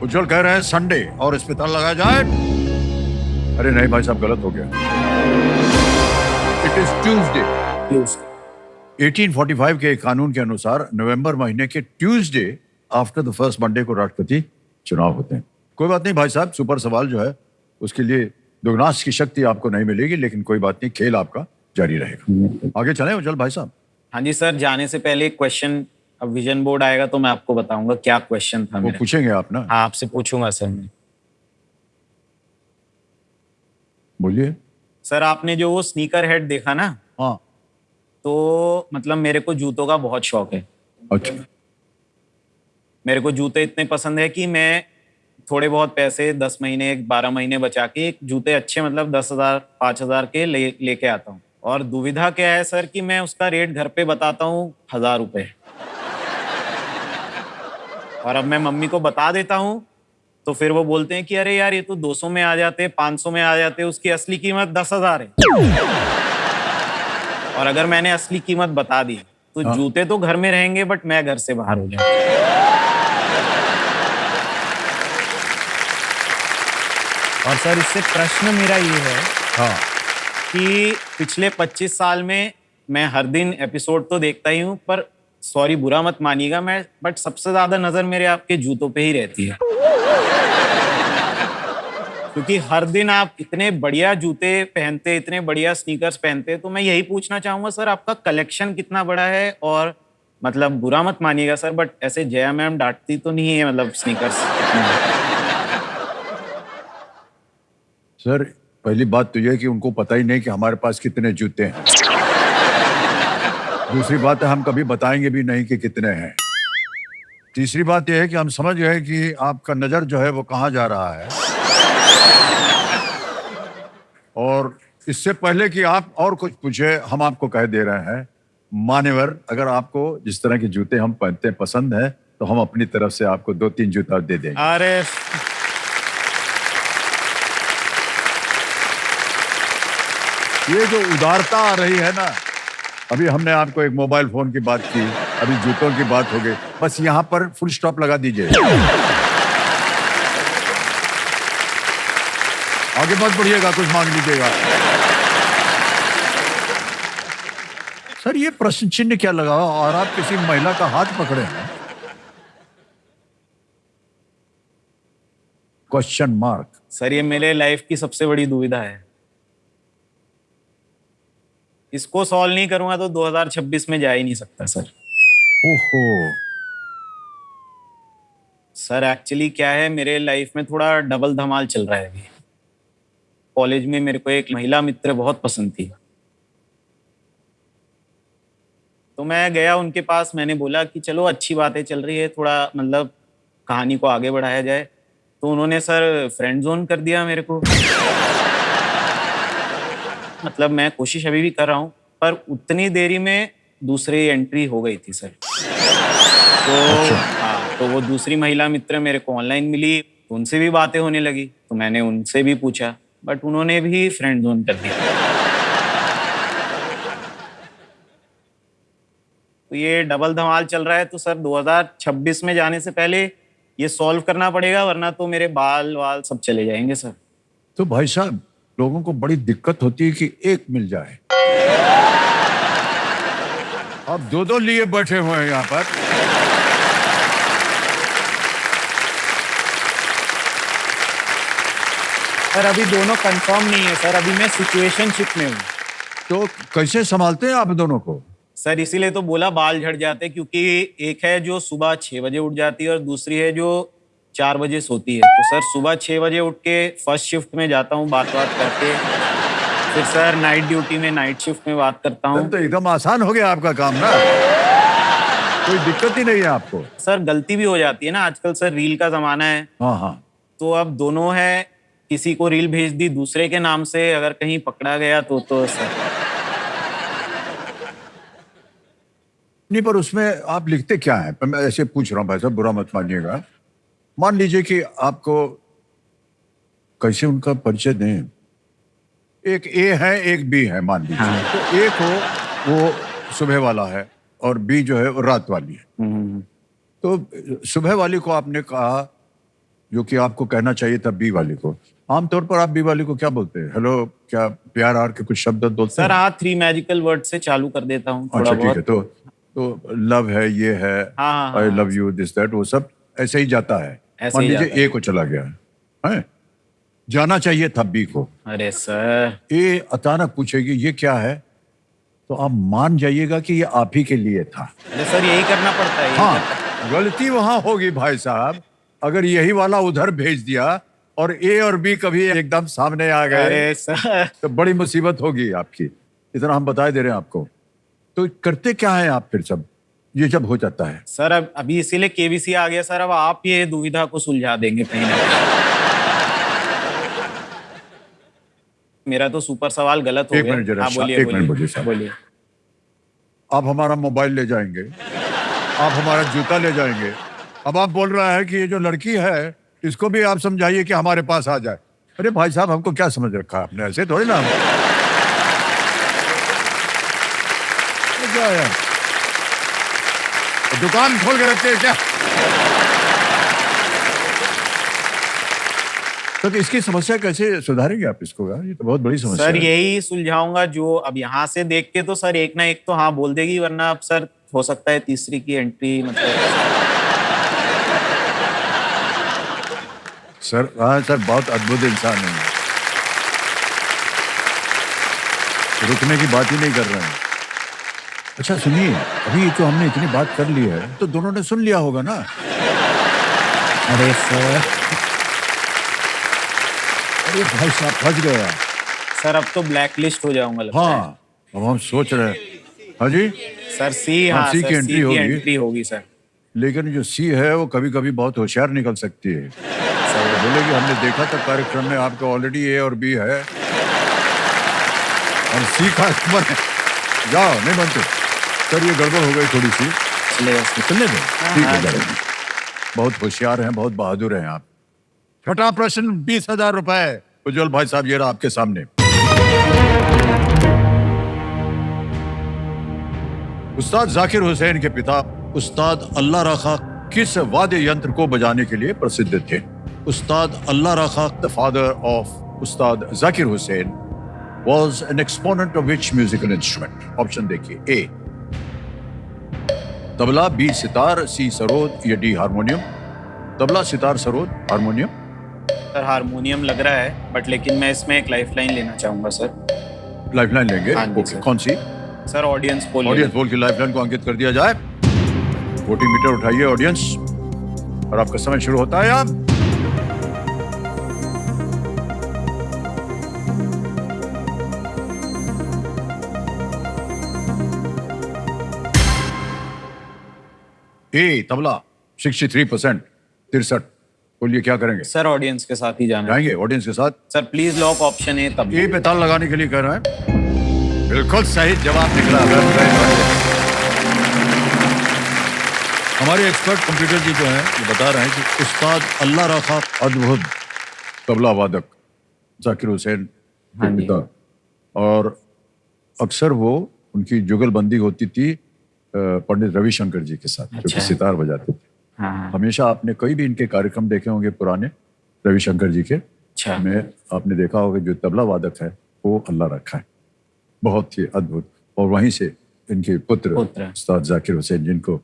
उज्जवल कह रहे हैं संडे, और इस पे ताला लगाया जाए। अरे नहीं भाई साहब, गलत हो गया। It is Tuesday. 1845 के एक कानून के अनुसार नवंबर महीने के Tuesday after the first Monday को राष्ट्रपति चुनाव होते हैं। कोई बात नहीं भाई साहब, सुपर सवाल जो है उसके लिए दुगनास की शक्ति आपको नहीं मिलेगी, लेकिन कोई बात नहीं, खेल आपका जारी रहेगा। आगे चलें उज्जवल भाई साहब। हाँ जी सर, जाने से पहले एक क्वेश्चन, अब विजन बोर्ड आएगा तो मैं आपको बताऊंगा क्या क्वेश्चन था वो मेरा। पूछेंगे आप ना? हाँ, आपसे पूछूंगा सर मैं। बोलिए। सर आपने जो वो स्नीकर हेड देखा ना, हाँ। तो मतलब मेरे को जूतों का बहुत शौक है। अच्छा। मेरे को जूते इतने पसंद है कि मैं थोड़े बहुत पैसे 10 महीने 12 महीने बचा के एक जूते अच्छे, मतलब 10,000 5,000 के लेके आता हूँ। और दुविधा क्या है सर कि मैं उसका रेट घर पे बताता हूँ 1,000 रुपए, और अब मैं मम्मी को बता देता हूँ तो फिर वो बोलते हैं कि अरे यार ये तो 200 में आ जाते, 500 में आ जाते, उसकी असली कीमत 10,000 है। और अगर मैंने असली कीमत बता दी तो हाँ। जूते तो घर में रहेंगे, बट मैं घर से बाहर हो जाऊंगा। और सर इससे प्रश्न मेरा ये है, हाँ, कि पिछले 25 साल में मैं हर दिन एपिसोड तो देखता ही हूँ, पर सॉरी बुरा मत मानिएगा, बट सबसे ज्यादा नजर मेरे आपके जूतों पे ही रहती है। क्योंकि हर दिन आप इतने बढ़िया जूते पहनते, इतने बढ़िया स्नीकर्स पहनते, तो मैं यही पूछना चाहूंगा सर आपका कलेक्शन कितना बड़ा है? और मतलब बुरा मत मानिएगा सर, बट ऐसे जया मैम डांटती तो नहीं है, मतलब स्नीकर्स? सर पहली बात तो यह है कि उनको पता ही नहीं कि हमारे पास कितने जूते हैं। दूसरी बात है, हम कभी बताएंगे भी नहीं कि कितने हैं। तीसरी बात यह है कि हम समझ गए कि आपका नजर जो है वो कहाँ जा रहा है। और इससे पहले कि आप और कुछ पूछे, हम आपको कह दे रहे हैं, मान्यवर, अगर आपको जिस तरह के जूते हम पहनते हैं पसंद है तो हम अपनी तरफ से आपको 2-3 जूता दे देंगे। अरे ये जो उदारता आ रही है ना, अभी हमने आपको एक मोबाइल फोन की बात की, अभी जूतों की बात हो गई, बस यहाँ पर फुल स्टॉप लगा दीजिए। आगे मत बढ़िएगा, कुछ मांग लीजिएगा। सर ये प्रश्न चिन्ह क्या लगा और आप किसी महिला का हाथ पकड़े हैं? Question mark. सर ये मेरे लाइफ की सबसे बड़ी दुविधा है। इसको सॉल्व नहीं करूंगा तो 2026 में जा ही नहीं सकता सर। ओहो। सर एक्चुअली क्या है, मेरे लाइफ में थोड़ा डबल धमाल चल रहा है अभी। कॉलेज में मेरे को एक महिला मित्र बहुत पसंद थी, तो मैं गया उनके पास, मैंने बोला कि चलो अच्छी बातें चल रही है, थोड़ा मतलब कहानी को आगे बढ़ाया जाए। तो उन्होंने सर फ्रेंड जोन कर दिया मेरे को। मतलब मैं कोशिश अभी भी कर रहा हूँ, पर उतनी देरी में दूसरी एंट्री हो गई थी सर। तो हाँ, तो वो दूसरी महिला मित्र मेरे को ऑनलाइन मिली, तो उनसे भी बातें होने लगी, तो मैंने उनसे भी पूछा, बट उन्होंने भी फ्रेंड जोन कर दिया। तो ये डबल धमाल चल रहा है, तो सर 2026 में जाने से पहले ये सॉल्व करना पड़ेगा, वरना तो मेरे बाल वाल सब चले जाएंगे सर। तो भाई साहब, लोगों को बड़ी दिक्कत होती है कि एक मिल जाए। आप दो लिए बैठे हुए हैं यहाँ पर। सर अभी दोनों कंफर्म नहीं है सर, अभी मैं सिचुएशनशिप में हूँ। तो कैसे संभालते हैं आप दोनों को? सर इसीलिए तो बोला बाल झड़ जाते हैं, क्योंकि एक है जो सुबह 6 बजे उठ जाती है और दूसरी है जो 4 बजे सोती है। तो सर सुबह 6 बजे उठ के फर्स्ट शिफ्ट में जाता हूँ बात करके, फिर सर नाइट ड्यूटी में नाइट शिफ्ट में बात करता हूँ। तो एकदम आसान हो गया आपका काम ना, कोई दिक्कत ही नहीं है आपको। सर गलती भी हो जाती है ना, आजकल सर रील का जमाना है। हाँ हाँ, तो अब दोनों है, किसी को रील भेज दी दूसरे के नाम से, अगर कहीं पकड़ा गया तो सर नहीं, पर उसमें आप लिखते क्या है? मैं ऐसे पूछ रहा हूँ भाई साहब, बुरा मत मानिएगा। मान लीजिए कि आपको कैसे उनका परिचय दें, एक ए है एक बी है मान लीजिए। हाँ। तो एक वो सुबह वाला है और बी जो है वो रात वाली है। तो सुबह वाली को आपने कहा, जो कि आपको कहना चाहिए था बी वाली को। आमतौर पर आप बी वाली को क्या बोलते हैं? हेलो, क्या प्यार आर के कुछ शब्द बोलते हैं? सर हाँ 3 मैजिकल वर्ड से चालू कर देता हूँ थोड़ा अच्छा ठीक है। बहुत। तो लव है, ये है, हाँ, I love you, this that, वो सब ऐसे ही जाता है। ऐसे मान ही लीजिए जाता है। ए को चला गया है, जाना चाहिए था बी को। अरे सर ए अचानक पूछेगी ये क्या है, तो आप मान जाइएगा कि ये आप ही के लिए था। अरे सर यही करना पड़ता है। हाँ, गलती वहां होगी भाई साहब, अगर यही वाला उधर भेज दिया और ए और बी कभी एकदम सामने आ गए अरे सर तो बड़ी मुसीबत होगी आपकी। इतना हम बता दे रहे हैं आपको। तो करते क्या है आप फिर सब ये जब हो जाता है? सर अब अभी इसीलिए केबीसी आ गया सर, अब आप ये दुविधा को सुलझा देंगे कहीं ना कहीं। मेरा तो सुपर सवाल गलत हो एक गया। मिनट जरा, हाँ, बोलिए एक मिनट बोलिए साहब। बोलिए। आप हमारा मोबाइल ले जाएंगे, आप हमारा जूता ले जाएंगे, अब आप बोल रहा है कि ये जो लड़की है इसको भी आप समझाइए कि हमारे पास आ जाए। अरे भाई साहब, हमको क्या समझ रखा है आपने? ऐसे थोड़ी ना क्या है, दुकान खोल के रखते हैं क्या? तो इसकी समस्या कैसे सुधारेंगे आप इसको यार? ये तो बहुत बड़ी समस्या सर है। यही सुलझाऊंगा, जो अब यहाँ से देख के तो सर एक ना एक तो हाँ बोल देगी, वरना अब सर हो सकता है तीसरी की एंट्री मतलब। सर हाँ सर, बहुत अद्भुत इंसान है, रुकने की बात ही नहीं कर रहे हैं। अच्छा सुनिए, अभी जो हमने इतनी बात कर ली है तो दोनों ने सुन लिया होगा ना? अरे सर, अरे भाई साहब फंस गया। सर अब तो ब्लैक लिस्ट हो जाऊंगा लगता है। हाँ, अब हम सोच रहे हैं। हाँ जी, सर सी, हाँ सी सर, की एंट्री सी की होगी। एंट्री होगी सर। लेकिन जो सी है वो कभी कभी बहुत होशियार निकल सकती है। तो बोलेगी हमने देखा था कार्यक्रम में आपका ऑलरेडी ए और बी है और सी का नंबर है, जाओ नहीं बनते। सर ये गड़बड़ हो गई थोड़ी सी, चलने दो, ठीक है जाएगी। बहुत होशियार हैं, बहुत बहादुर हैं आप। छठा प्रश्न 20,000 रुपए। उज्जवल भाई साहब ये रहा आपके सामने। उस्ताद जाकिर हुसैन के पिता उस्ताद अल्लाह रखा किस वाद्य यंत्र को बजाने के लिए प्रसिद्ध थे? उस्ताद अल्लाह रखा, the father of Ustad Zakir Hussain, was an exponent of which musical instrument? Option देखिए, ए तबला, बी सितार, सी सरोद या D harmonium. Tabla, sitar, sarod, harmonium. Sir harmonium लग रहा है, बट लेकिन मैं इसमें एक लाइफलाइन लेना चाहूंगा सर। लाइफलाइन लेंगे? हाँ जी, ओके, सर। कौन सी? Sir audience poll. Audience poll की लाइफलाइन को अंकित कर दिया जाए। वोटिंग मीटर उठाइए ऑडियंस, और आपका समय शुरू होता है अब। ए तबला 63%, 63। बोलिए क्या करेंगे? सर ऑडियंस के साथ ही जाना है। जाएंगे ऑडियंस के साथ। सर प्लीज लॉक ऑप्शन ए तब। ए पे ताल लगाने के लिए कह रहा है। बिल्कुल सही जवाब निकला। हमारे एक्सपर्ट कंप्यूटर जी जो हैं ये बता रहे हैं कि उस्ताद अल्लाह रखा अद्भुत तबला वादक जाकिर हुसैन के हाँ जी। पिता, और अक्सर वो उनकी जुगलबंदी होती थी पंडित रविशंकर जी के साथ, जो कि अच्छा। सितार बजाते थे। हाँ हमेशा आपने कई भी इनके कार्यक्रम देखे होंगे पुराने रविशंकर जी के, अच्छा। में आपने देखा होगा जो तबला वादक है वो अल्लाह रखा है। बहुत ही अद्भुत। और वहीं से इनके पुत्र उस्ताद जाकिर हुसैन, जिनको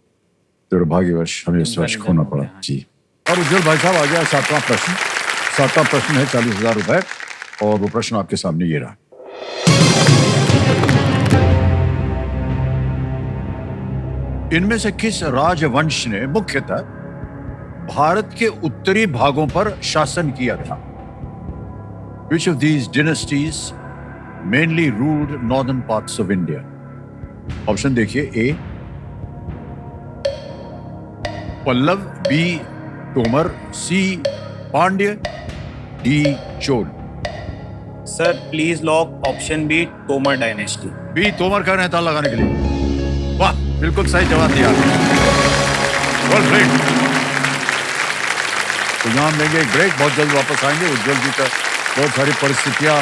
दुर्भाग्यवश हमें इस वर्ष खोना पड़ा। जी। और उज्जवल भाई साहब, आ गया 7वां प्रश्न। 7वां प्रश्न है 40,000 रुपए, और वो प्रश्न आपके सामने ये रहा। इनमें से किस राजवंश ने मुख्यतः भारत के उत्तरी भागों पर शासन किया था? Which of these dynasties mainly ruled northern parts of India? Option देखिए। A Pallava, B Tomar, C Pandya, D Chola. Sir please lock option B, Tomar dynasty. B Tomar का ताला लगाने के लिए। वाह, बिल्कुल सही जवाब दिया। Well played. तो यहाँ हम लेंगे एक ब्रेक, बहुत जल्द वापस आएंगे। उज्जवल जी का बहुत सारी परिस्थितियां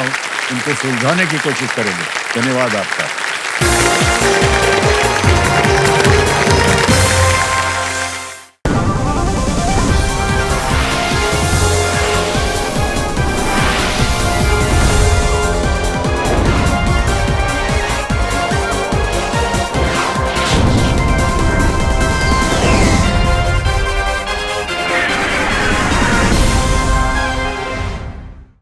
उनको सुलझाने की कोशिश करेंगे। धन्यवाद आपका।